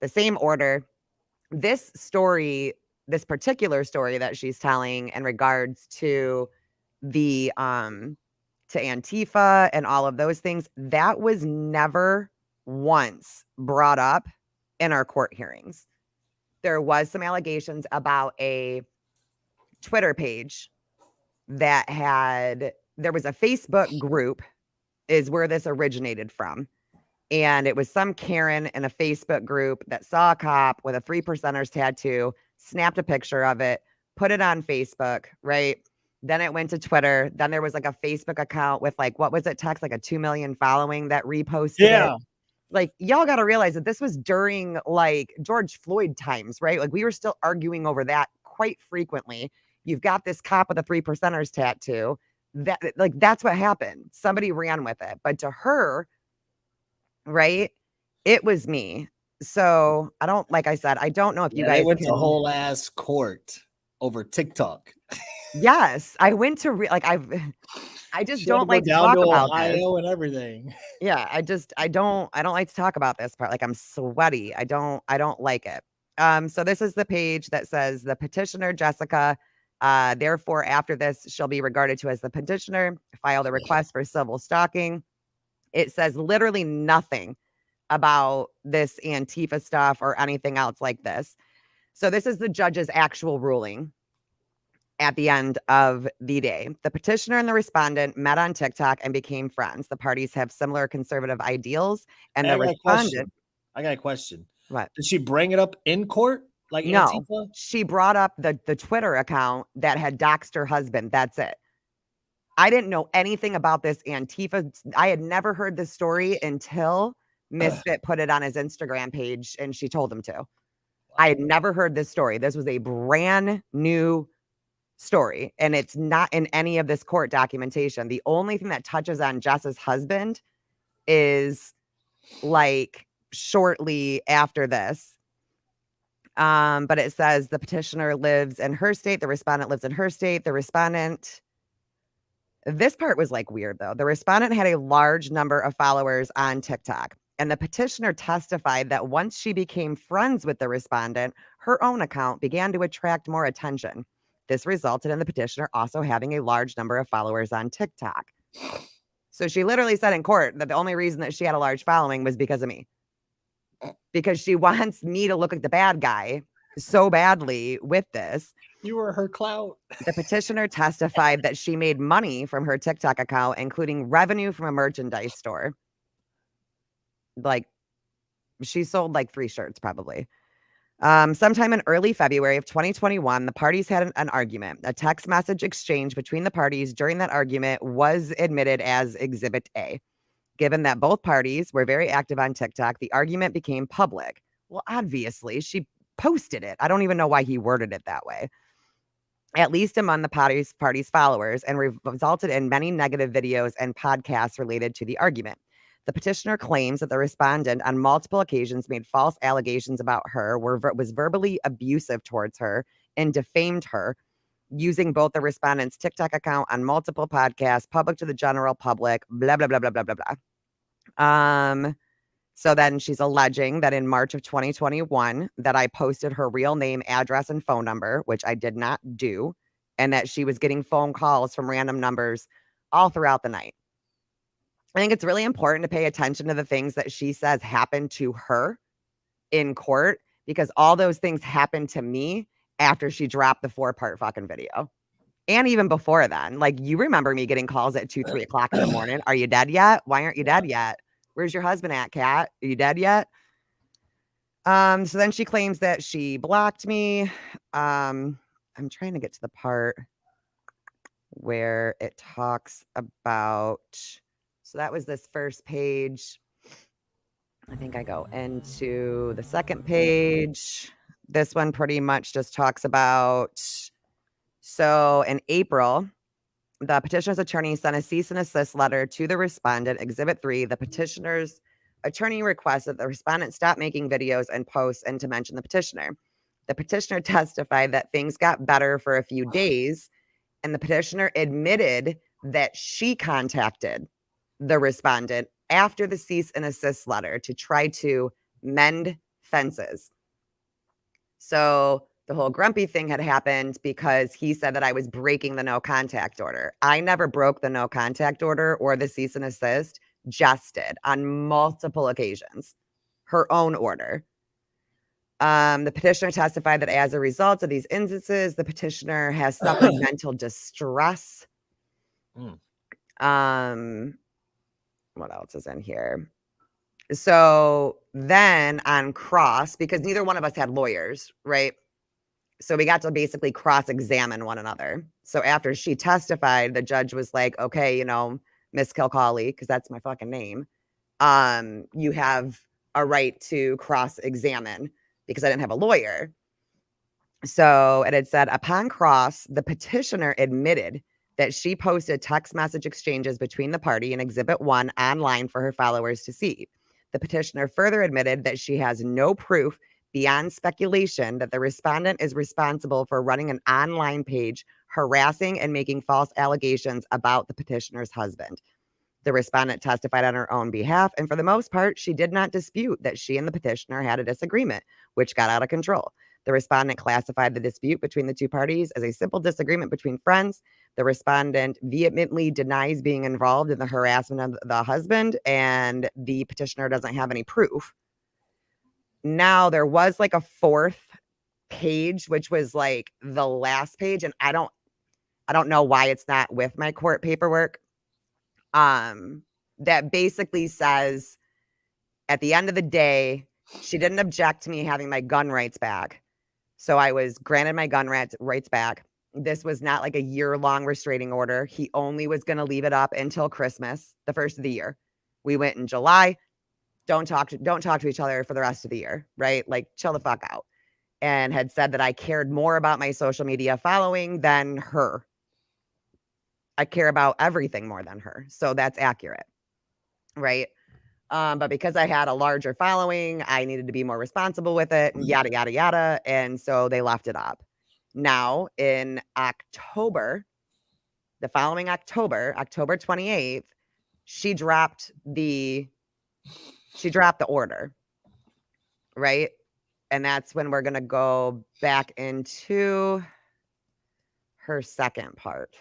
the same order. This story, this particular story that she's telling in regards to the to Antifa and all of those things, that was never once brought up in our court hearings. There was some allegations about a Twitter page that there was a Facebook group is where this originated from. And it was some Karen in a Facebook group that saw a cop with a 3%ers tattoo, snapped a picture of it, put it on Facebook, right? Then it went to Twitter. Then there was like a Facebook account with like, what was it, Tex? Like a 2 million following that reposted it. Like, y'all got to realize that this was during like George Floyd times, right? Like we were still arguing over that quite frequently. You've got this cop with a 3%ers tattoo. That like that's what happened. Somebody ran with it. But to her, right? It was me. So I don't, like I said, I don't know if you guys went can. to whole ass court over TikTok. Yes, I went to I just She don't had to go like to down talk to about Ohio this. and everything. Yeah, I don't like to talk about this part. Like I'm sweaty. I don't like it. So this is the page that says the petitioner Jessica, therefore after this she'll be regarded to as the petitioner, filed a request for civil stalking. It says literally nothing about this Antifa stuff or anything else like this. So this is the judge's actual ruling at the end of the day. The petitioner and the respondent met on TikTok and became friends. The parties have similar conservative ideals, and the respondent. I got a question. What? Did she bring it up in court? Like No, Antifa? she brought up the Twitter account that had doxed her husband. That's it. I didn't know anything about this Antifa. I had never heard this story until Misfit put it on his Instagram page and she told him to. I had never heard this story. This was a brand new story and it's not in any of this court documentation. The only thing that touches on Jess's husband is like shortly after this. But it says the petitioner lives in her state. The respondent lives in her state. The respondent. This part was like weird though. The respondent had a large number of followers on TikTok, and the petitioner testified that once she became friends with the respondent, her own account began to attract more attention. This resulted in the petitioner also having a large number of followers on TikTok. So she literally said in court that the only reason that she had a large following was because of me. Because she wants me to look like the bad guy so badly with this. You were her clout. The petitioner testified that she made money from her TikTok account, including revenue from a merchandise store. Like, she sold like 3 shirts probably. Sometime in early February of 2021, the parties had an argument. A text message exchange between the parties during that argument was admitted as Exhibit A. Given that both parties were very active on TikTok, the argument became public. Well, obviously, she posted it. I don't even know why he worded it that way. At least among the party's followers, and resulted in many negative videos and podcasts related to the argument. The petitioner claims that the respondent on multiple occasions made false allegations about her, was verbally abusive towards her, and defamed her, using both the respondent's TikTok account on multiple podcasts, public to the general public, blah, blah, blah, blah, blah, blah, blah. So then she's alleging that in March of 2021 that I posted her real name, address, and phone number, which I did not do, and that she was getting phone calls from random numbers all throughout the night. I think it's really important to pay attention to the things that she says happened to her in court, because all those things happened to me after she dropped the 4-part fucking video. And even before then, like you remember me getting calls at 2, 3 o'clock in the morning. Are you dead yet? Why aren't you dead yet? Where's your husband at, Kat? Are you dead yet? So then she claims that she blocked me. I'm trying to get to the part where it talks about, so that was this first page. I think I go into the second page. This one pretty much just talks about, so in April, the petitioner's attorney sent a cease and desist letter to the respondent, Exhibit 3. The petitioner's attorney requests that the respondent stop making videos and posts and to mention the petitioner. The petitioner testified that things got better for a few days, and the petitioner admitted that she contacted the respondent after the cease and desist letter to try to mend fences. So the whole grumpy thing had happened because he said that I was breaking the no contact order. I never broke the no contact order or the cease and desist. Jess did on multiple occasions, her own order. The petitioner testified that as a result of these instances, the petitioner has suffered mental distress. What else is in here? So then on cross, because neither one of us had lawyers, right? So we got to basically cross-examine one another. So after she testified, the judge was like, okay, you know, Miss Kilcawley, because that's my fucking name, you have a right to cross-examine because I didn't have a lawyer. So it had said, upon cross, the petitioner admitted that she posted text message exchanges between the party and Exhibit 1 online for her followers to see. The petitioner further admitted that she has no proof beyond speculation that the respondent is responsible for running an online page harassing and making false allegations about the petitioner's husband. The respondent testified on her own behalf, and for the most part, she did not dispute that she and the petitioner had a disagreement, which got out of control. The respondent classified the dispute between the two parties as a simple disagreement between friends. The respondent vehemently denies being involved in the harassment of the husband, and the petitioner doesn't have any proof. Now, there was like a fourth page, which was like the last page, and I don't know why it's not with my court paperwork. That basically says, at the end of the day, she didn't object to me having my gun rights back. So I was granted my gun rights back. This was not like a year-long restraining order. He only was going to leave it up until Christmas, the first of the year. We went in July. Don't talk to each other for the rest of the year, right? Like, chill the fuck out. And had said that I cared more about my social media following than her. I care about everything more than her. So that's accurate, right? But because I had a larger following, I needed to be more responsible with it, and yada, yada, yada. And so they left it up. Now in October, the following October 28th, she dropped the order, right? And that's when we're going to go back into her second part.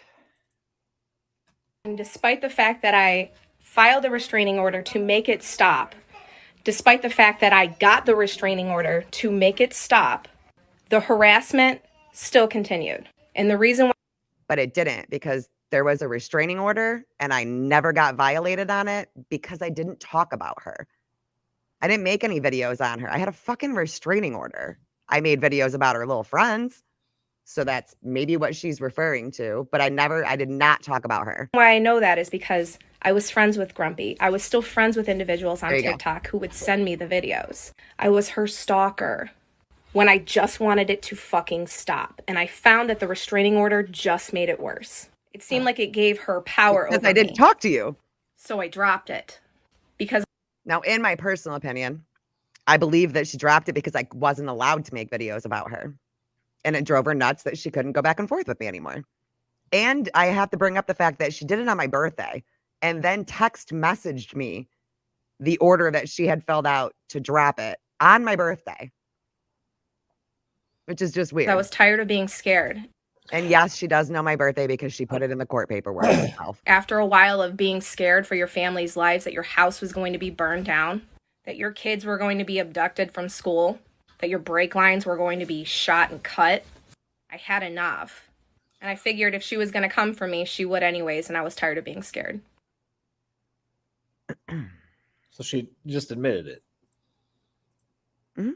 And despite the fact that I filed a restraining order to make it stop, despite the fact that I got the restraining order to make it stop, the harassment still continued. And the reason why... But it didn't, because there was a restraining order and I never got violated on it because I didn't talk about her. I didn't make any videos on her. I had a fucking restraining order. I made videos about her little friends. So that's maybe what she's referring to, but I did not talk about her. Why I know that is because I was friends with Grumpy. I was still friends with individuals on TikTok who would send me the videos. I was her stalker when I just wanted it to fucking stop. And I found that the restraining order just made it worse. It seemed like it gave her power over me. I didn't talk to you. So I dropped it. Because now, in my personal opinion, I believe that she dropped it because I wasn't allowed to make videos about her. And it drove her nuts that she couldn't go back and forth with me anymore. And I have to bring up the fact that she did it on my birthday and then text messaged me the order that she had filled out to drop it on my birthday, which is just weird. I was tired of being scared. And yes, she does know my birthday because she put it in the court paperwork herself. After a while of being scared for your family's lives, that your house was going to be burned down, that your kids were going to be abducted from school, that your brake lines were going to be shot and cut, I had enough. And I figured if she was going to come for me, she would anyways, and I was tired of being scared. So she just admitted it. Mm-hmm.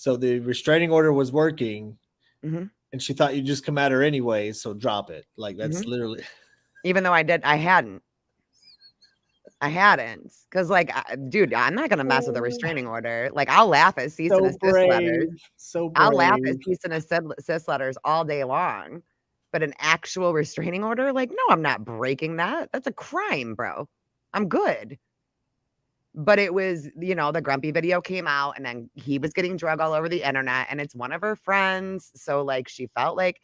So the restraining order was working, Mm-hmm. and she thought you'd just come at her anyway. So drop it. Like that's Mm-hmm. literally. Even though I hadn't. Because, like, dude, I'm not going to mess with a restraining order. Like, I'll laugh at cease and So desist letters. brave. So I'll laugh at brave. cease and desist letters all day long. But an actual restraining order, like, no, I'm not breaking that. That's a crime, bro. I'm good. But it was, the Grumpy video came out, and then he was getting drug all over the internet, and it's one of her friends. So, like, she felt like,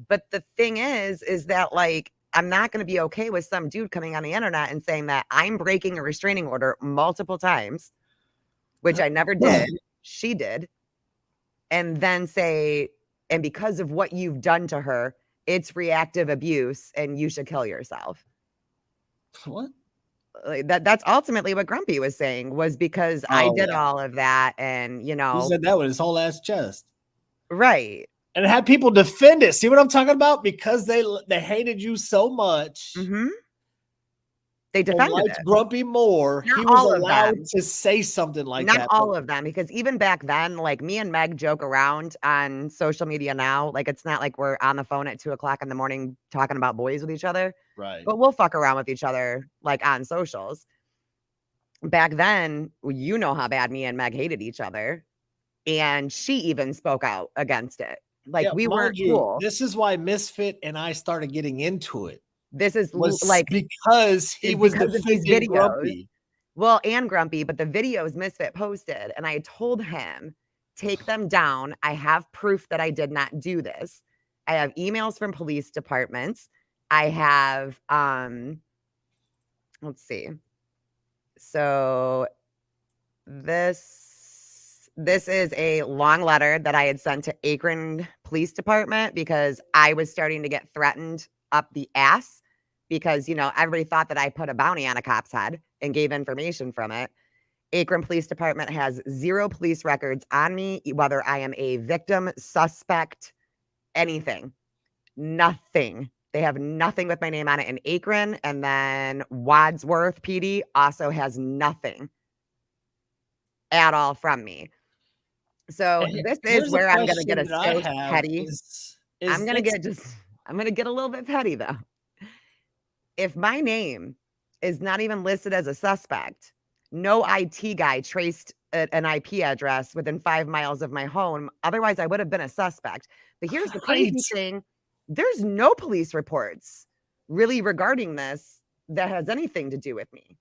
but the thing is that, like, I'm not going to be okay with some dude coming on the internet and saying that I'm breaking a restraining order multiple times, which I never did. She did. And then say, and because of what you've done to her, it's reactive abuse and you should kill yourself. What? Like that's ultimately what Grumpy was saying, was because I did all of that. And, He said that with his whole ass chest. Right. And it had people defend it. See what I'm talking about? Because they hated you so much. Mm-hmm. They defended it. Grumpy more. Not he was all of allowed them. to say something like that. Not all of them, because even back then, like, me and Meg joke around on social media now. Like, it's not like we're on the phone at 2:00 in the morning talking about boys with each other. Right. But we'll fuck around with each other, like, on socials. Back then, you know how bad me and Meg hated each other. And she even spoke out against it. Like, Yeah, we mind weren't you, cool. This is why Misfit and I started getting into it. This is Was like because he was because of these defending videos. Grumpy. Well, and Grumpy, but the videos Misfit posted, and I told him, take them down. I have proof that I did not do this. I have emails from police departments. I have, let's see. So this is a long letter that I had sent to Akron Police Department because I was starting to get threatened up the ass because, everybody thought that I put a bounty on a cop's head and gave information from it. Akron Police Department has 0 police records on me, whether I am a victim, suspect, anything. Nothing. They have nothing with my name on it in Akron. And then Wadsworth PD also has nothing at all from me. So this is where I'm going to get a so petty. I'm going to get a little bit petty though. If my name is not even listed as a suspect, no IT guy traced an IP address within 5 miles of my home. Otherwise, I would have been a suspect. But here's the crazy thing. There's no police reports really regarding this that has anything to do with me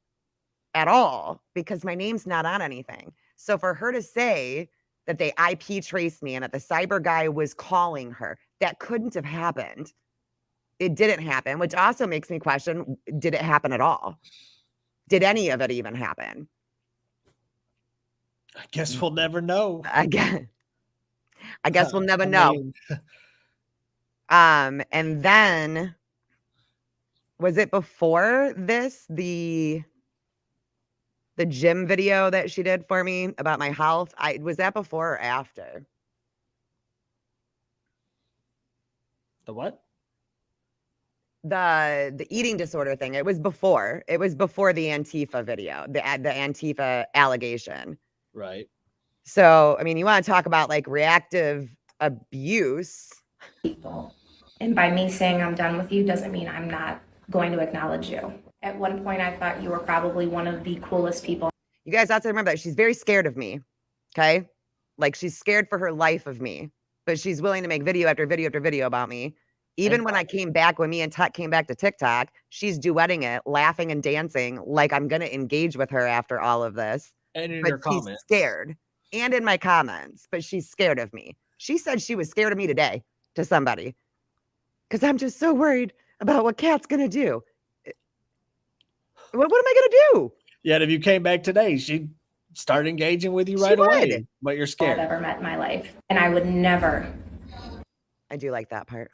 at all because my name's not on anything. So for her to say that they IP traced me and that the cyber guy was calling her, that couldn't have happened. It didn't happen, which also makes me question, did it happen at all? Did any of it even happen? I guess we'll never know. I guess we'll never know. And then was it before this, the gym video that she did for me about my health? Was that before or after? The what? The eating disorder thing. It was before the Antifa video, the Antifa allegation. Right. So, I mean, you want to talk about like reactive abuse. People. And by me saying I'm done with you doesn't mean I'm not going to acknowledge you. At one point, I thought you were probably one of the coolest people. You guys have to remember that she's very scared of me. Okay. Like she's scared for her life of me, but she's willing to make video after video after video about me. Even when I came back, when me and Tut came back to TikTok, she's duetting it, laughing and dancing like I'm going to engage with her after all of this. And in but her comments. She's scared. And in my comments, but she's scared of me. She said she was scared of me today to somebody because I'm just so worried about what Kat's going to do. What am I going to do? Yet if you came back today, she'd start engaging with you right away. But you're scared. I've ever met in my life. And I would never. I do like that part.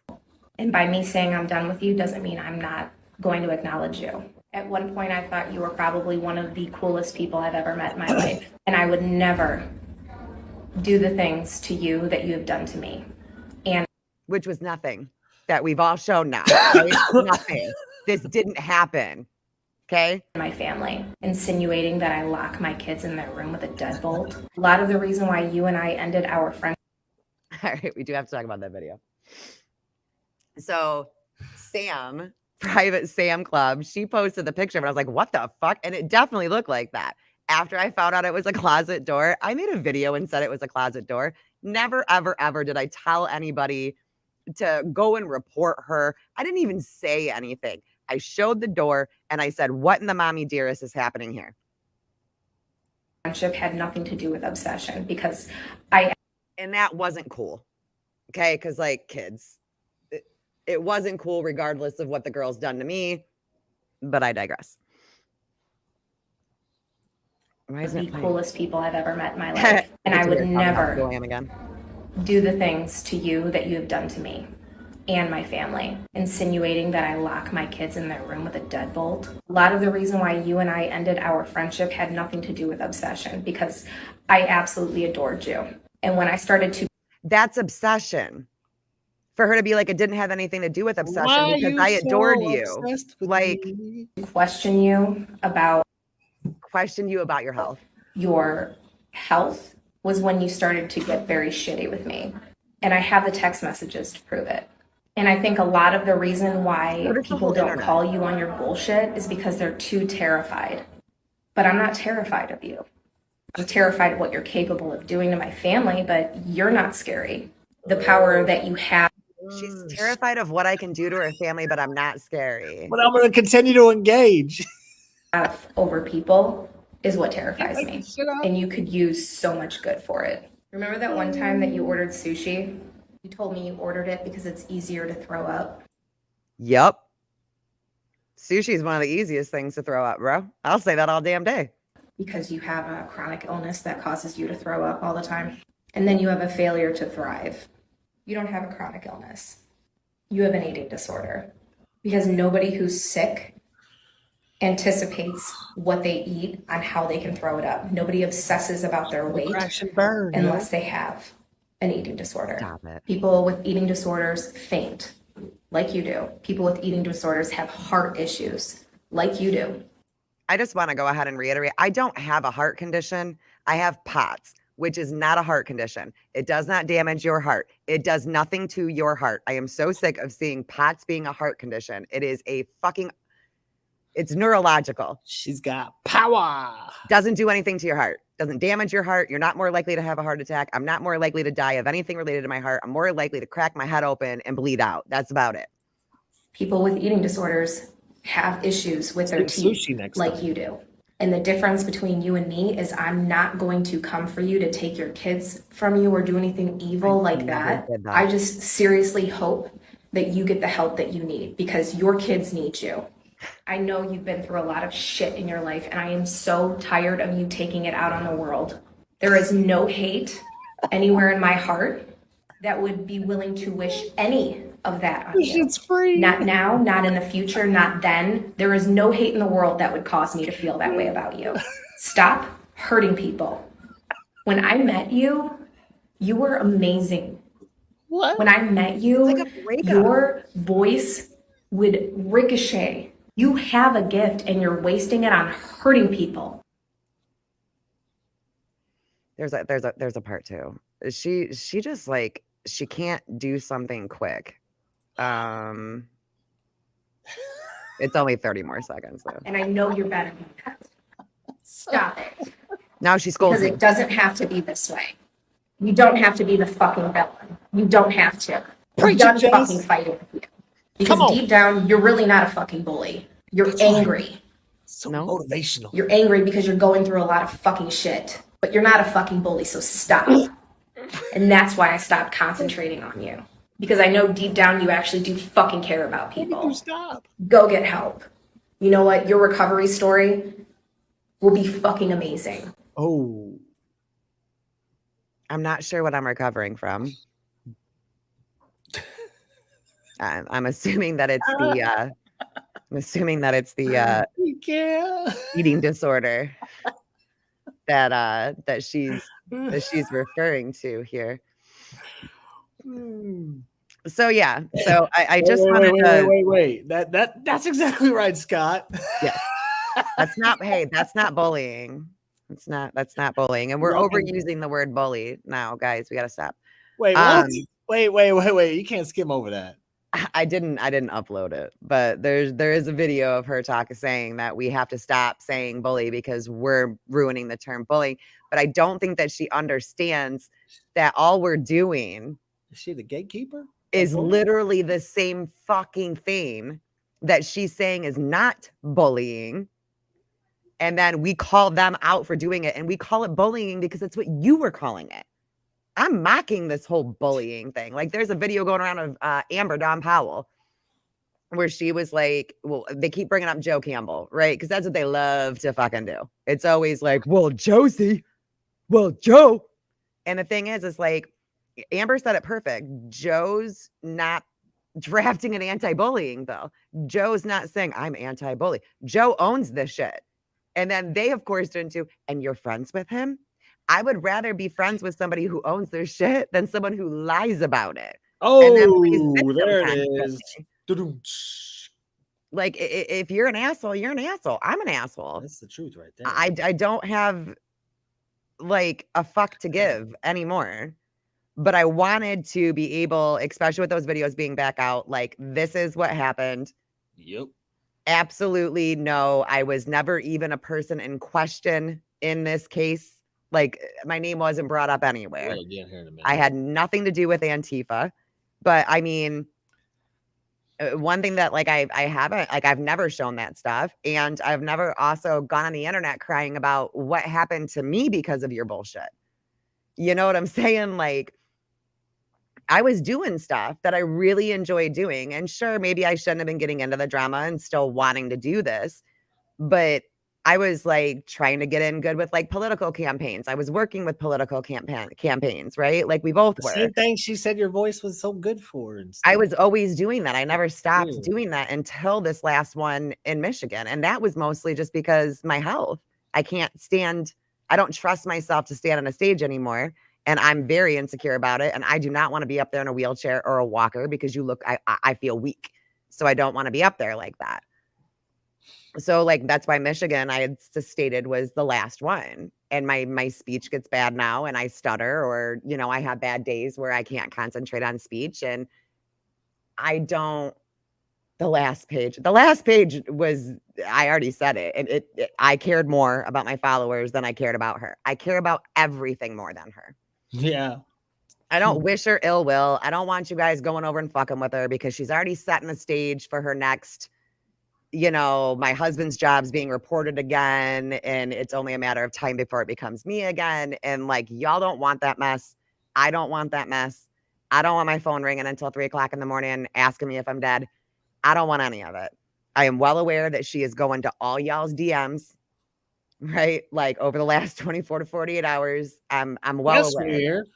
And by me saying I'm done with you doesn't mean I'm not going to acknowledge you. At one point, I thought you were probably one of the coolest people I've ever met in my life. And I would never do the things to you that you have done to me. And which was nothing that we've all shown now. Right? Nothing. This didn't happen. Okay. My family, insinuating that I lock my kids in their room with a deadbolt. A lot of the reason why you and I ended our friendship. All right, we do have to talk about that video. So Sam, Private Sam Club, she posted the picture, but I was like, what the fuck? And it definitely looked like that. After I found out it was a closet door, I made a video and said it was a closet door. Never, ever, ever did I tell anybody to go and report her. I didn't even say anything. I showed the door and I said, what in the mommy dearest is happening here? Friendship had nothing to do with obsession because and that wasn't cool. Okay. Cause like kids, it wasn't cool regardless of what the girl's done to me, but I digress. Why isn't the coolest people I've ever met in my life. And I would never do the things to you that you have done to me and my family, insinuating that I lock my kids in their room with a deadbolt. A lot of the reason why you and I ended our friendship had nothing to do with obsession because I absolutely adored you. And when I started to... That's obsession. For her to be like, it didn't have anything to do with obsession because I adored you. Like, question you about your health. Your health was when you started to get very shitty with me. And I have the text messages to prove it. And I think a lot of the reason why people don't call you on your bullshit is because they're too terrified. But I'm not terrified of you. I'm terrified of what you're capable of doing to my family, but you're not scary. The power that you have. She's terrified of what I can do to her family, but I'm not scary. But I'm going to continue to engage. Over people is what terrifies me. And you could use so much good for it. Remember that one time that you ordered sushi? You told me you ordered it because it's easier to throw up. Yep. Sushi is one of the easiest things to throw up, bro. I'll say that all damn day. Because you have a chronic illness that causes you to throw up all the time. And then you have a failure to thrive. You don't have a chronic illness. You have an eating disorder. Because nobody who's sick anticipates what they eat on how they can throw it up. Nobody obsesses about their weight unless they have an eating disorder. Stop it. People with eating disorders faint, like you do. People with eating disorders have heart issues, like you do. I just want to go ahead and reiterate, I don't have a heart condition. I have POTS, which is not a heart condition. It does not damage your heart. It does nothing to your heart. I am so sick of seeing POTS being a heart condition. It is a fucking... It's neurological. She's got power. Doesn't do anything to your heart. Doesn't damage your heart. You're not more likely to have a heart attack. I'm not more likely to die of anything related to my heart. I'm more likely to crack my head open and bleed out. That's about it. People with eating disorders have issues with their teeth like you do. And the difference between you and me is I'm not going to come for you to take your kids from you or do anything evil like that. I just seriously hope that you get the help that you need because your kids need you. I know you've been through a lot of shit in your life, and I am so tired of you taking it out on the world. There is no hate anywhere in my heart that would be willing to wish any of that on you. It's free. Not now, not in the future, not then. There is no hate in the world that would cause me to feel that way about you. Stop hurting people. When I met you, you were amazing. What? When I met you, your voice would ricochet. You have a gift and you're wasting it on hurting people. There's a part two. She just like, she can't do something quick. It's only 30 more seconds though. And I know you're better than that. Stop it. Now she scolds me. Because it doesn't have to be this way. You don't have to be the fucking villain. You don't have to. I'm done fucking fighting with you. Because deep down, you're really not a fucking bully. You're angry. So motivational. You're angry because you're going through a lot of fucking shit. But you're not a fucking bully, so stop. And that's why I stopped concentrating on you. Because I know deep down you actually do fucking care about people. Stop. Go get help. You know what? Your recovery story will be fucking amazing. Oh. I'm not sure what I'm recovering from. I'm assuming that it's the eating disorder that she's referring to here. So yeah, so I just wanted to wait. That's exactly right, Scott. Yeah. That's not, hey, that's not bullying. That's not bullying. And we're overusing the word bully now, guys. We got to stop. Wait, what? Wait. You can't skim over that. I didn't upload it, but there is a video of her saying that we have to stop saying bully because we're ruining the term bullying. But I don't think that she understands that all we're doing is she the gatekeeper? Is literally the same fucking thing that she's saying is not bullying. And then we call them out for doing it, and we call it bullying because it's what you were calling it. I'm mocking this whole bullying thing. Like, there's a video going around of Amber Dawn Powell where she was like, well, they keep bringing up Joe Campbell, right? Because that's what they love to fucking do. It's always like, well, Josie, well, Joe. And the thing is like, Amber said it perfect. Joe's not drafting an anti-bullying bill. Joe's not saying, I'm anti-bully. Joe owns this shit. And then they, of course, turn to, and you're friends with him? I would rather be friends with somebody who owns their shit than someone who lies about it. Oh, there it is. Like, if you're an asshole, you're an asshole. I'm an asshole. That's the truth right there. I don't have, like, a fuck to give anymore. But I wanted to be able, especially with those videos being back out, like, this is what happened. Yep. Absolutely no. I was never even a person in question in this case. Like, my name wasn't brought up anywhere. I had nothing to do with Antifa. But I mean, one thing that, like, I haven't, like, I've never shown that stuff. And I've never also gone on the internet crying about what happened to me because of your bullshit. You know what I'm saying? Like, I was doing stuff that I really enjoyed doing. And sure, maybe I shouldn't have been getting into the drama and still wanting to do this. But I was, like, trying to get in good with, like, political campaigns. I was working with political campaigns, right? Like, we both were. Same thing she said your voice was so good for. I was always doing that. I never stopped doing that until this last one in Michigan. And that was mostly just because my health. I don't trust myself to stand on a stage anymore. And I'm very insecure about it. And I do not want to be up there in a wheelchair or a walker because I feel weak. So I don't want to be up there like that. So, like, that's why Michigan, I had stated, was the last one. And my speech gets bad now and I stutter, or, you know, I have bad days where I can't concentrate on speech. And the last page was, I already said it. And I cared more about my followers than I cared about her. I care about everything more than her. Yeah. I don't wish her ill will. I don't want you guys going over and fucking with her because she's already setting the stage for her next, you know, my husband's job's being reported again, and it's only a matter of time before it becomes me again. And, like, y'all don't want that mess. I don't want that mess. I don't want my phone ringing until 3:00 in the morning asking me if I'm dead. I don't want any of it. I am well aware that she is going to all y'all's DMs, right? Like, over the last 24 to 48 hours. I'm well aware.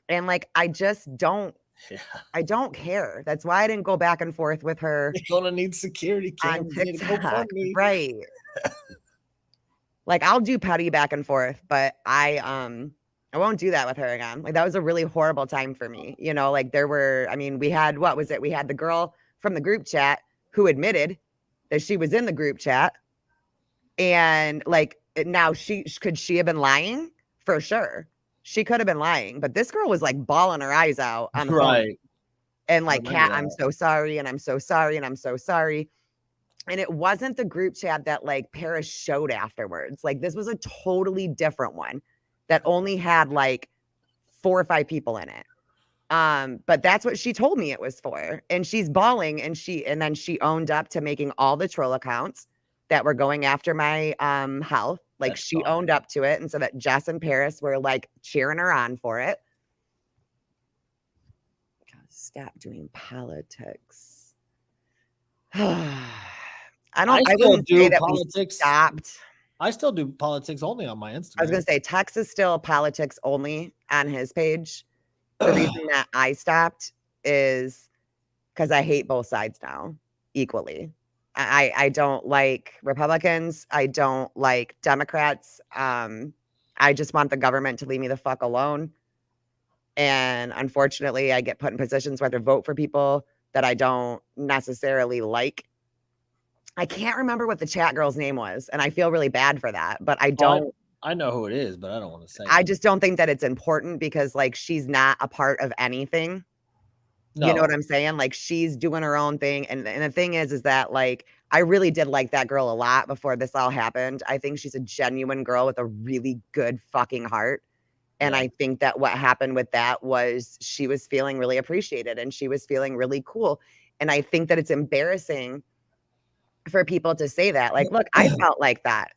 And, like, I just don't. Yeah. I don't care. That's why I didn't go back and forth with her. You're gonna need security on TikTok, right? Like, I'll do petty back and forth, but I won't do that with her again. Like, that was a really horrible time for me. You know, like, we had, what was it? We had the girl from the group chat who admitted that she was in the group chat, and, like, now could she have been lying? For sure. She could have been lying, but this girl was, like, bawling her eyes out on the phone. And, like, Kat, I'm so sorry, and I'm so sorry, and I'm so sorry. And it wasn't the group chat that, like, Paris showed afterwards. Like, this was a totally different one that only had, like, 4 or 5 people in it. But that's what she told me it was for. And she's bawling, and then she owned up to making all the troll accounts that were going after my health. Like, that's she owned up to it. And so that Jess and Paris were, like, cheering her on for it. God, stop doing politics. I wouldn't say that politics. We stopped. I still do politics only on my Instagram. I was going to say Tex is still politics only on his page. The reason that I stopped is because I hate both sides now equally. I don't like Republicans. I don't like Democrats. I just want the government to leave me the fuck alone. And unfortunately, I get put in positions where I have to vote for people that I don't necessarily like. I can't remember what the chat girl's name was, and I feel really bad for that, but I know who it is, but I don't want to say I it. just don't think that it's important because like she's not a part of anything. You know what No. I'm saying? Like she's doing her own thing. And the thing is that like I really did like that girl a lot before this all happened. I think she's a genuine girl with a really good fucking heart. And Yeah. I think that what happened with that was she was feeling really appreciated and she was feeling really cool. And I think that it's embarrassing for people to say that. Like, look, I felt like that.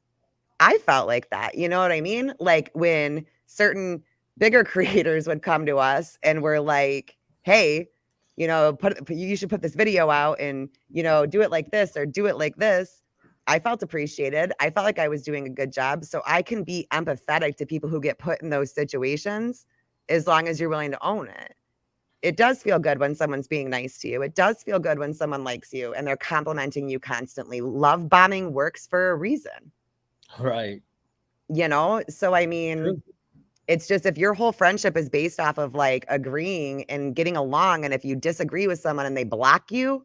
I felt like that. You know what I mean? Like when certain bigger creators would come to us and we're like, hey, you know, you should put this video out and, you know, do it like this or do it like this. I felt appreciated. I felt like I was doing a good job. So I can be empathetic to people who get put in those situations as long as you're willing to own it. It does feel good when someone's being nice to you. It does feel good when someone likes you and they're complimenting you constantly. Love bombing works for a reason. Right. You know? So, I mean, True. it's just if your whole friendship is based off of like agreeing and getting along, and if you disagree with someone and they block you,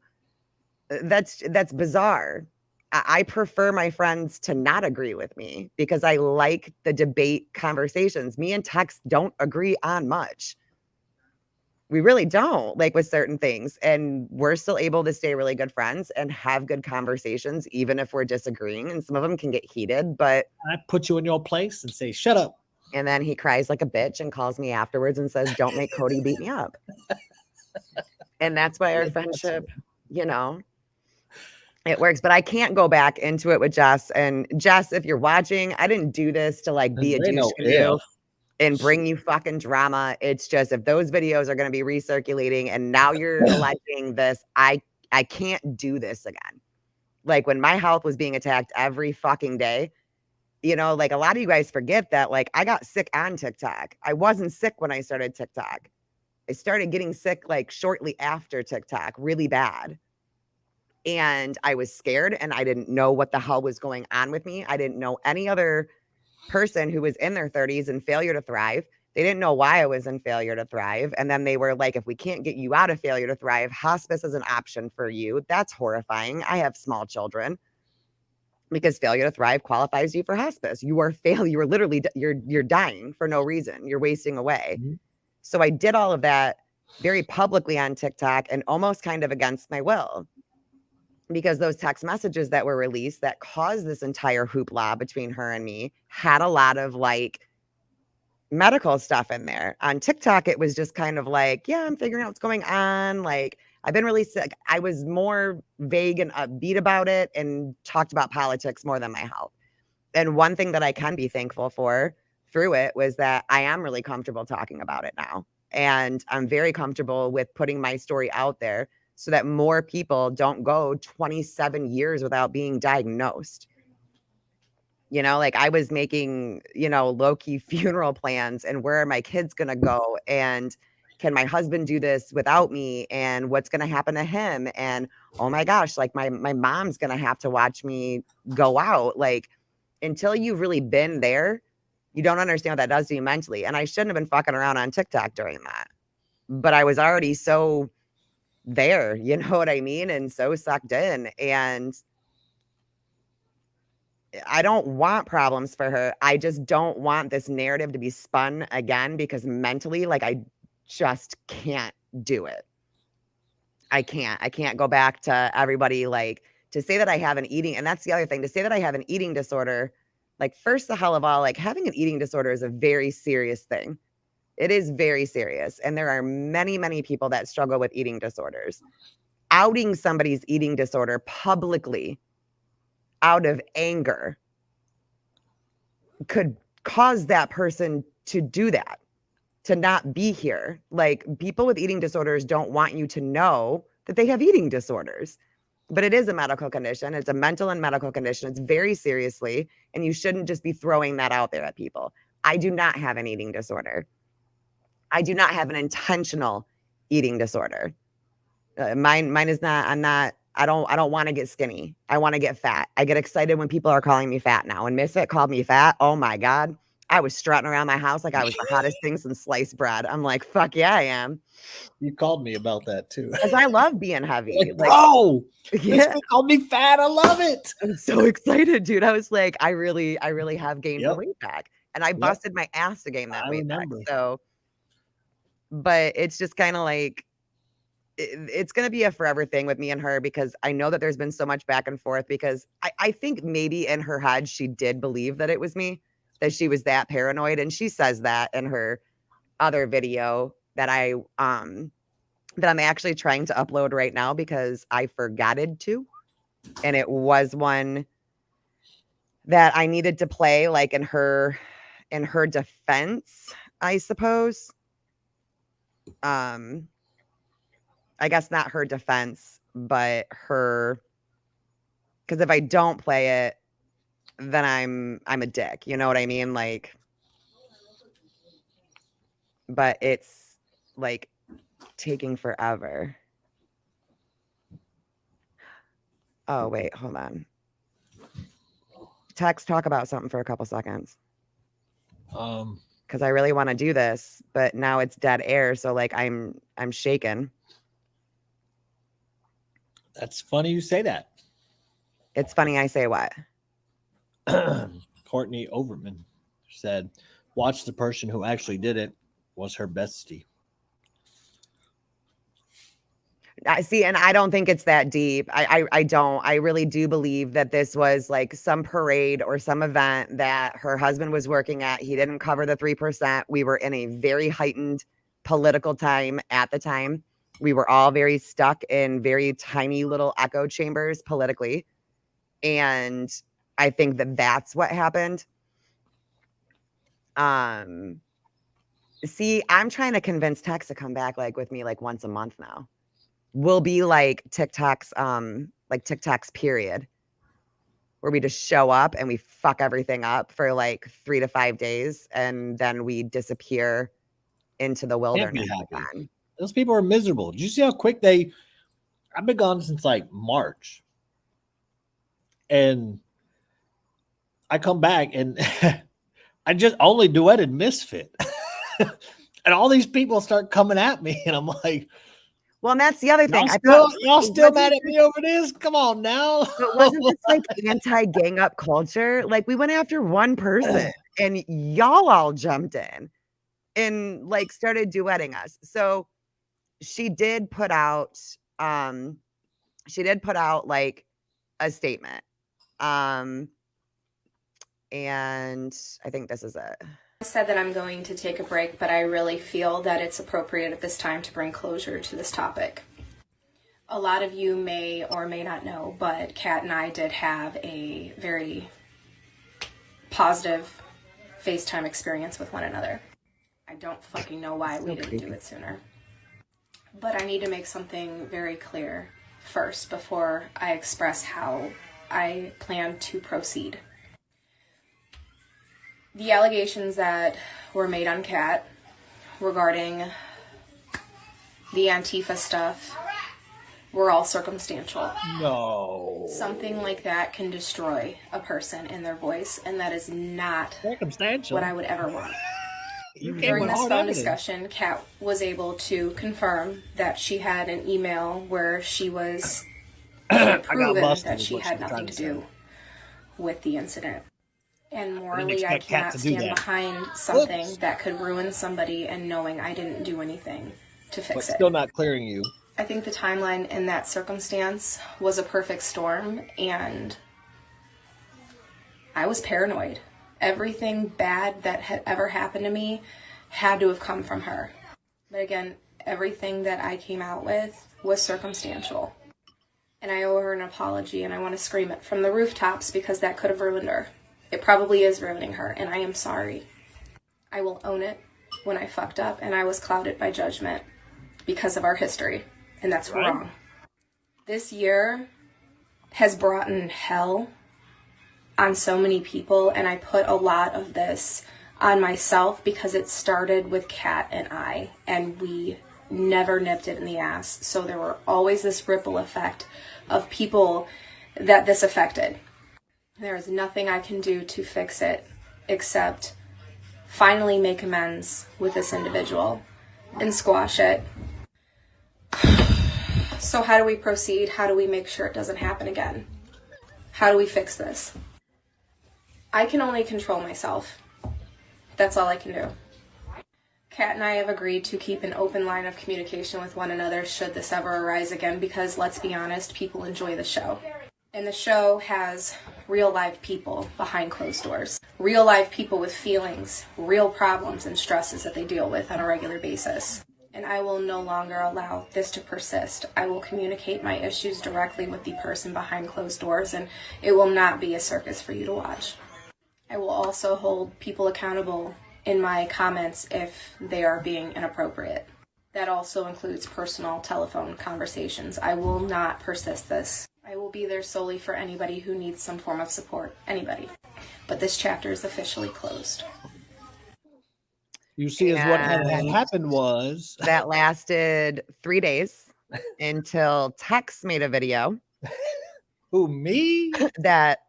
that's bizarre. I prefer my friends to not agree with me because I like the debate conversations. Me and Tex don't agree on much. We really don't, like with certain things. And we're still able to stay really good friends and have good conversations, even if we're disagreeing. And some of them can get heated, but I put you in your place and say, shut up. and then he cries like a bitch and calls me afterwards and says, don't make Cody beat me up. And that's why our friendship, you know, it works. But I can't go back into it with Jess. And Jess, if you're watching, I didn't do this to like be a douche to you and bring you fucking drama. It's just if those videos are going to be recirculating and now you're alleging this, I can't do this again. Like when my health was being attacked every fucking day, you know, like a lot of you guys forget that like I got sick on TikTok. I wasn't sick when I started TikTok. I started getting sick like shortly after TikTok, really bad. And I was scared and I didn't know what the hell was going on with me. I didn't know any other person who was in their 30s and failure to thrive. They didn't know why I was in failure to thrive. And then they were like, if we can't get you out of failure to thrive, hospice is an option for you. That's horrifying. I have small children because failure to thrive qualifies you for hospice. You are you are literally, you're dying for no reason. You're wasting away. Mm-hmm. So I did all of that very publicly on TikTok and almost kind of against my will. Because those text messages that were released that caused this entire hoopla between her and me had a lot of like medical stuff in there. On TikTok, it was just kind of like, yeah, I'm figuring out what's going on. Like, I've been really sick. I was more vague and upbeat about it and talked about politics more than my health. And one thing that I can be thankful for through it was that I am really comfortable talking about it now. And I'm very comfortable with putting my story out there so that more people don't go 27 years without being diagnosed. You know, like I was making, you know, low-key funeral plans and where are my kids going to go? And can my husband do this without me? And what's going to happen to him? And oh my gosh, like my mom's going to have to watch me go out. Like until you've really been there, you don't understand what that does to you mentally. And I shouldn't have been fucking around on TikTok during that. But I was already so there, you know what I mean? And so sucked in. And I don't want problems for her. I just don't want this narrative to be spun again because mentally, like, I just can't do it. I can't go back to everybody, like, to say that I have an eating, and that's the other thing, to say that I have an eating disorder, like, first the hell of all, like, having an eating disorder is a very serious thing. It is very serious. And there are many, many people that struggle with eating disorders. Outing somebody's eating disorder publicly out of anger could cause that person to do that, to not be here. Like people with eating disorders don't want you to know that they have eating disorders, but it is a medical condition. It's a mental and medical condition. It's very seriously, and you shouldn't just be throwing that out there at people. I do not have an eating disorder. I do not have an intentional eating disorder. Mine is not, I don't want to get skinny. I want to get fat. I get excited when people are calling me fat now. When Misfit called me fat, oh my God, I was strutting around my house like I was the hottest thing since sliced bread. I'm like, fuck yeah, I am. You called me about that too. Because I love being heavy. Like, bro, yeah. this called me fat. I love it. I'm so excited, dude. I was like, I really have gained the weight back. And I busted my ass to gain that weight back. So, but it's just kind of like, it's going to be a forever thing with me and her, because I know that there's been so much back and forth, because I think maybe in her head, she did believe that it was me, that she was that paranoid. And she says that in her other video that I'm actually trying to upload right now because I forgotted to. And it was one that I needed to play, like in her defense, I suppose. I guess not her defense, but her, because if I don't play it, then I'm a dick. You know what I mean? Like, but it's like taking forever. Oh, wait, hold on. Text, talk about something for a couple seconds. Because I really want to do this, but now it's dead air. So like I'm shaken. That's funny you say that. It's funny I say what? Courtney Overman said, watch the person who actually did it was her bestie. I see, and I don't think it's that deep. I don't. I really do believe that this was like some parade or some event that her husband was working at. He didn't cover the 3%. We were in a very heightened political time at the time. We were all very stuck in very tiny little echo chambers politically. And I think that that's what happened. See, I'm trying to convince Tex to come back like with me like once a month now. We'll be like TikTok's period, where we just show up and we fuck everything up for like 3 to 5 days, and then we disappear into the wilderness again. Those people are miserable. Did you see how quick I've been gone since like March, and I come back and I just only duetted Misfit, and all these people start coming at me, and I'm like, well, and that's the other thing. Y'all still mad at me over this? Come on now. But wasn't this like anti-gang up culture? Like we went after one person and y'all all jumped in and like started duetting us. So she did put out like a statement. And I think this is it. I said that I'm going to take a break, but I really feel that it's appropriate at this time to bring closure to this topic. A lot of you may or may not know, but Kat and I did have a very positive FaceTime experience with one another. I don't fucking know why we didn't do it sooner. But I need to make something very clear first before I express how I plan to proceed. The allegations that were made on Kat regarding the Antifa stuff were all circumstantial. No. Something like that can destroy a person and their voice, and that is not circumstantial what I would ever want. During this phone discussion, Kat was able to confirm that she had an email where she was proven that she had nothing to do with the incident. And morally, I cannot stand behind something that could ruin somebody and knowing I didn't do anything to fix it. Still not clearing you. I think the timeline in that circumstance was a perfect storm, and I was paranoid. Everything bad that had ever happened to me had to have come from her. But again, everything that I came out with was circumstantial. And I owe her an apology, and I want to scream it from the rooftops because that could have ruined her. It probably is ruining her, and I am sorry. I will own it when I fucked up and I was clouded by judgment because of our history, and that's wrong. This year has brought in hell on so many people, and I put a lot of this on myself because it started with Kat and I, and we never nipped it in the ass. So there were always this ripple effect of people that this affected. There is nothing I can do to fix it except finally make amends with this individual and squash it. So how do we proceed? How do we make sure it doesn't happen again? How do we fix this? I can only control myself. That's all I can do. Kat and I have agreed to keep an open line of communication with one another should this ever arise again, because let's be honest, people enjoy the show. And the show has real live people behind closed doors. Real live people with feelings, real problems and stresses that they deal with on a regular basis. And I will no longer allow this to persist. I will communicate my issues directly with the person behind closed doors, and it will not be a circus for you to watch. I will also hold people accountable in my comments if they are being inappropriate. That also includes personal telephone conversations. I will not persist this. I will be there solely for anybody who needs some form of support. Anybody. But this chapter is officially closed. You see, is what had happened was that lasted 3 days until Tex made a video. Who, me? That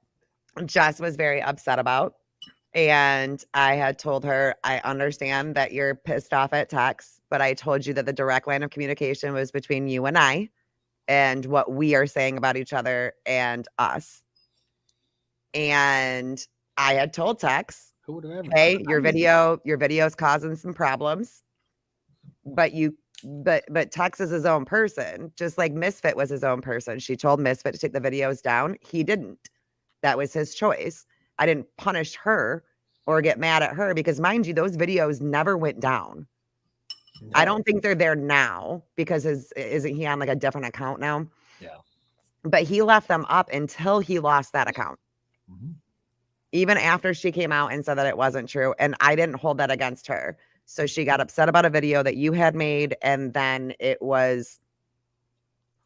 Jess was very upset about. And I had told her, I understand that you're pissed off at Tex, but I told you that the direct line of communication was between you and I and what we are saying about each other and us. And I had told Tex, Who would have ever? hey, your video's causing some problems, but Tex is his own person, just like Misfit was his own person. She told Misfit to take the videos down. He didn't. That was his choice. I didn't punish her or get mad at her because, mind you, those videos never went down. No. I don't think they're there now because isn't he on like a different account now? Yeah. But he left them up until he lost that account. Mm-hmm. Even after she came out and said that it wasn't true. And I didn't hold that against her. So she got upset about a video that you had made. And then it was,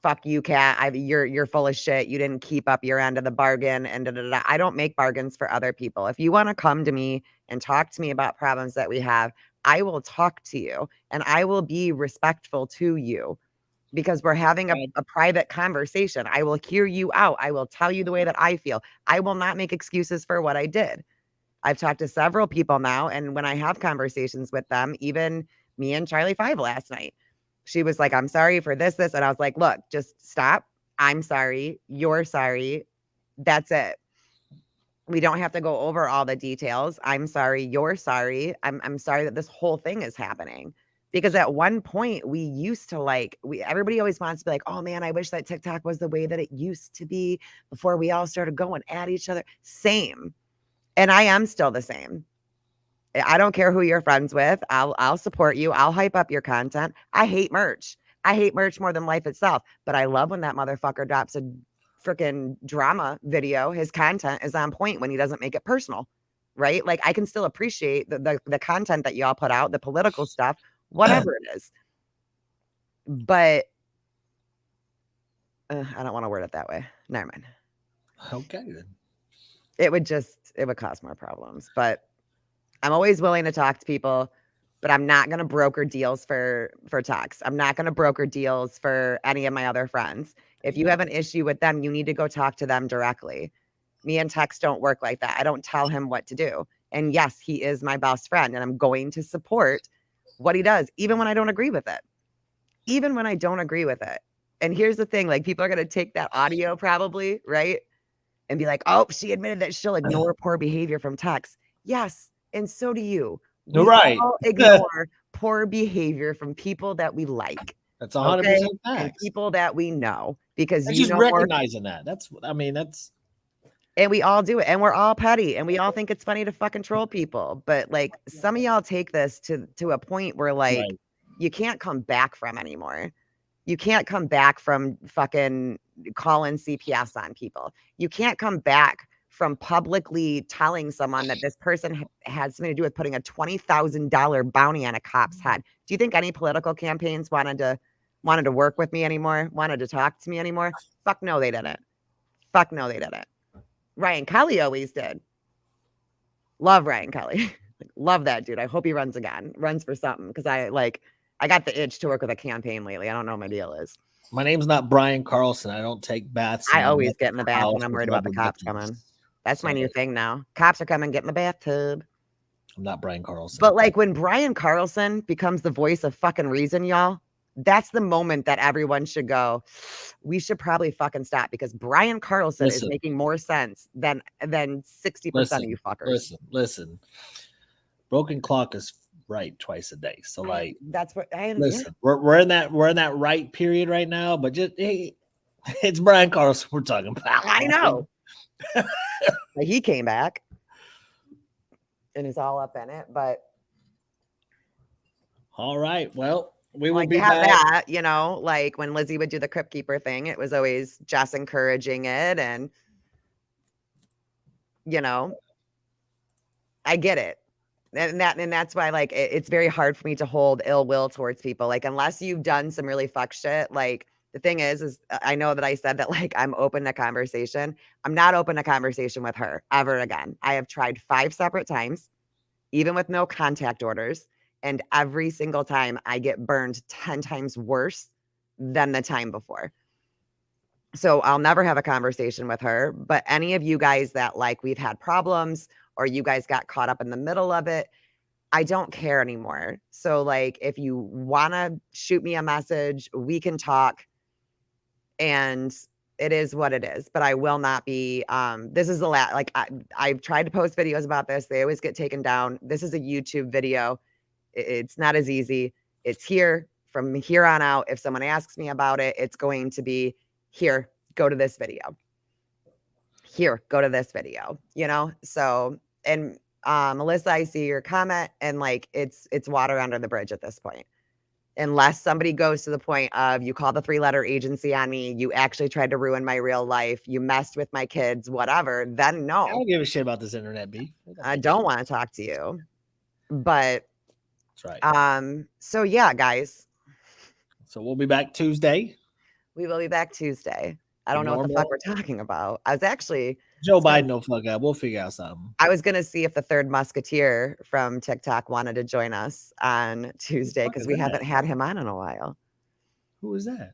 fuck you, Kat. You're full of shit. You didn't keep up your end of the bargain. And da, da, da. I don't make bargains for other people. If you want to come to me and talk to me about problems that we have, I will talk to you and I will be respectful to you because we're having a private conversation. I will hear you out. I will tell you the way that I feel. I will not make excuses for what I did. I've talked to several people now. And when I have conversations with them, even me and Charlie 5 last night, she was like, I'm sorry for this. And I was like, look, just stop. I'm sorry. You're sorry. That's it. We don't have to go over all the details. I'm sorry. You're sorry. I'm sorry that this whole thing is happening. Because at one point we used to everybody always wants to be like, oh man, I wish that TikTok was the way that it used to be before we all started going at each other. Same. And I am still the same. I don't care who you're friends with. I'll support you. I'll hype up your content. I hate merch. I hate merch more than life itself. But I love when that motherfucker drops a freaking drama video. His content is on point when he doesn't make it personal, right? Like I can still appreciate the content that y'all put out, the political stuff, whatever it is. But I don't want to word it that way. Never mind. Okay, then. It would cause more problems. But I'm always willing to talk to people, but I'm not going to broker deals for Tex. I'm not going to broker deals for any of my other friends. If you have an issue with them, you need to go talk to them directly. Me and Tex don't work like that. I don't tell him what to do. And yes, he is my best friend and I'm going to support what he does, even when I don't agree with it. Even when I don't agree with it. And here's the thing, like people are going to take that audio probably, right? And be like, oh, she admitted that she'll ignore poor behavior from Tex. Yes. And so do you. We right. all ignore poor behavior from people that we like. That's 100% and people that we know because that's just recognizing that. That's and we all do it, and we're all petty, and we all think it's funny to fucking troll people. But like some of y'all take this to a point where like you can't come back from anymore. You can't come back from fucking calling CPS on people. You can't come back from publicly telling someone that this person had something to do with putting a $20,000 bounty on a cop's head. Do you think any political campaigns wanted to work with me anymore? Wanted to talk to me anymore? Fuck no, they didn't. Fuck no, they didn't. Ryan Kelly always did. Love Ryan Kelly. Love that dude. I hope he runs again. Runs for something because I got the itch to work with a campaign lately. I don't know what my deal is. My name's not Brian Carlson. I don't take baths. I always get in the bath when I'm worried about the cops coming. That's my new thing now. Cops are coming. Get in the bathtub. I'm not Brian Carlson. But like when Brian Carlson becomes the voice of fucking reason, y'all, that's the moment that everyone should go, we should probably fucking stop, because Brian Carlson is making more sense than 60% of you fuckers. Listen. Broken clock is right twice a day. So like that's what I listen. Yeah. We're in that right period right now, but just it's Brian Carlson we're talking about. I know. He came back and is all up in it, but all right. Well, we will like be have back. That, you know, like when Lizzie would do the Crypt Keeper thing, it was always Jess encouraging it, and you know, I get it. And that's why like it's very hard for me to hold ill will towards people. Like unless you've done some really fuck shit. Like the thing is I know that I said that like I'm open to conversation. I'm not open to conversation with her ever again. I have tried 5 separate times, even with no contact orders. And every single time I get burned 10 times worse than the time before. So I'll never have a conversation with her. But any of you guys that like we've had problems or you guys got caught up in the middle of it, I don't care anymore. So like if you want to shoot me a message, we can talk. And it is what it is. But I will not be this is the last, like I've tried to post videos about this. They always get taken down. This is a YouTube video. It's not as easy. It's here from here on out. If someone asks me about it, it's going to be here, go to this video. Here, go to this video, you know? So, and Melissa, I see your comment, and like it's water under the bridge at this point. Unless somebody goes to the point of you call the 3-letter agency on me, you actually tried to ruin my real life, you messed with my kids, whatever, then no. I don't give a shit about this internet beef. I don't want to talk to you. But that's right. So yeah, guys. So we'll be back Tuesday. We will be back Tuesday. I don't know what the fuck we're talking about. I was actually Joe Biden, no fuck up. We'll figure out something. I was gonna see if the third musketeer from TikTok wanted to join us on Tuesday because we haven't had him on in a while. Who is that?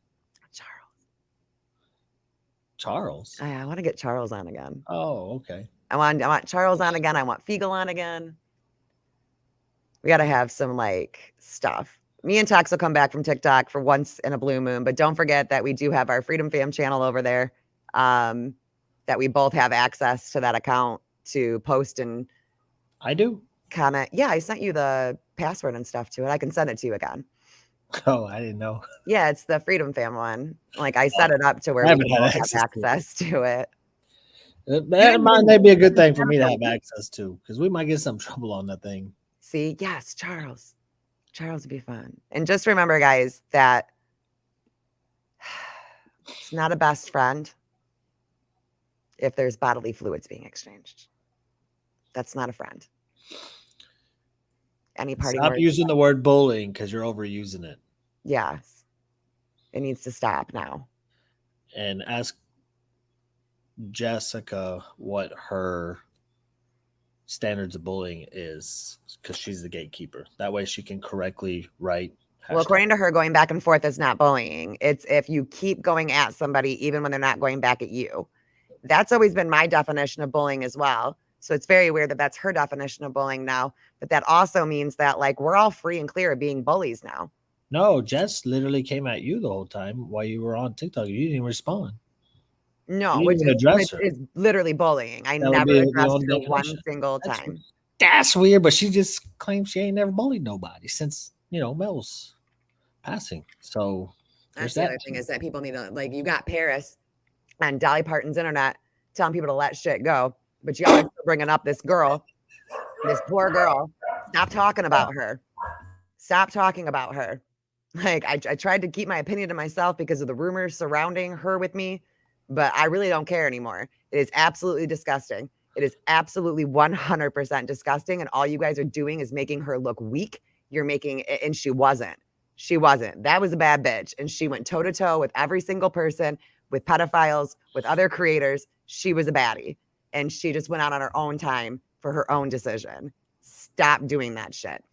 Charles. I want to get Charles on again. Oh, okay. I want Charles on again. I want Fiegel on again. We got to have some like stuff. Me and Tex will come back from TikTok for once in a blue moon, but don't forget that we do have our Freedom Fam channel over there. That we both have access to that account to post and I do comment. Yeah, I sent you the password and stuff to it. I can send it to you again. Oh, I didn't know. Yeah, it's the Freedom Fam one. Like I set it up to where we both have access to it. That might be a good thing for me to have access to, because we might get some trouble on that thing. See, yes, Charles. Charles would be fun. And just remember, guys, that it's not a best friend if there's bodily fluids being exchanged. That's not a friend. Any party. Stop using the word bullying because you're overusing it. Yes. It needs to stop now. And ask Jessica what her standards of bullying is, because she's the gatekeeper. That way she can correctly write. Well, according to her, going back and forth is not bullying. It's if you keep going at somebody even when they're not going back at you. That's always been my definition of bullying as well. So it's very weird that that's her definition of bullying now. But that also means that like we're all free and clear of being bullies now. No, Jess literally came at you the whole time while you were on TikTok. You didn't respond. No, which is literally bullying. I never addressed her one single time. That's weird, but she just claims she ain't never bullied nobody since, Mel's passing. So that's the other thing is that people need to, like, you got Paris on Dolly Parton's internet telling people to let shit go, but you always bringing up this girl, this poor girl. Stop talking about her. Stop talking about her. Like, I tried to keep my opinion to myself because of the rumors surrounding her with me, but I really don't care anymore. It is absolutely disgusting. It is absolutely 100% disgusting. And all you guys are doing is making her look weak. You're making, and she wasn't. She wasn't. That was a bad bitch. And she went toe to toe with every single person, with pedophiles, with other creators. She was a baddie. And she just went out on her own time for her own decision. Stop doing that shit.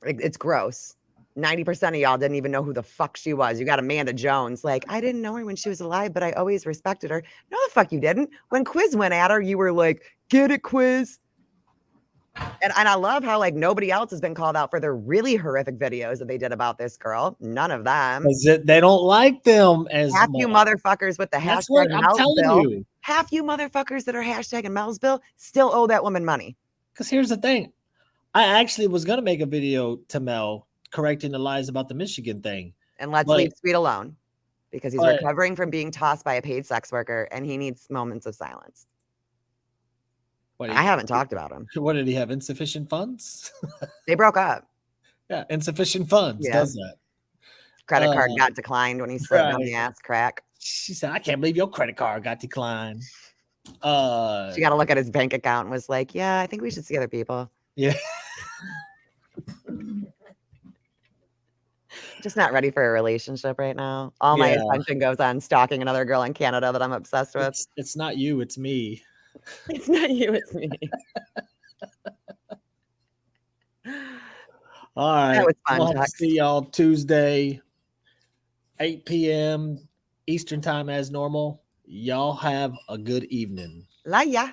It's gross. 90% of y'all didn't even know who the fuck she was. You got Amanda Jones. Like, I didn't know her when she was alive, but I always respected her. No, the fuck you didn't. When Quiz went at her, you were like, get it, Quiz. And I love how like nobody else has been called out for the really horrific videos that they did about this girl. None of them. They don't like them as Half much. you motherfuckers with the That's hashtag what I'm Mel's telling bill. you. Half you motherfuckers that are hashtagging Mel's bill still owe that woman money. Because here's the thing. I actually was going to make a video to Mel correcting the lies about the Michigan thing. And let's leave Sweet alone because he's recovering from being tossed by a paid sex worker and he needs moments of silence. I haven't talked about him. What did he have? Insufficient funds? They broke up. Yeah, insufficient funds does that. Credit card got declined when he slid on the ass crack. She said, I can't believe your credit card got declined. She got to look at his bank account and was like, yeah, I think we should see other people. Yeah. Just not ready for a relationship right now. All my attention goes on stalking another girl in Canada that I'm obsessed with. It's not you, it's me. It's not you, it's me. All right. That was fun. We'll see y'all Tuesday, 8 p.m. Eastern time as normal. Y'all have a good evening. La ya.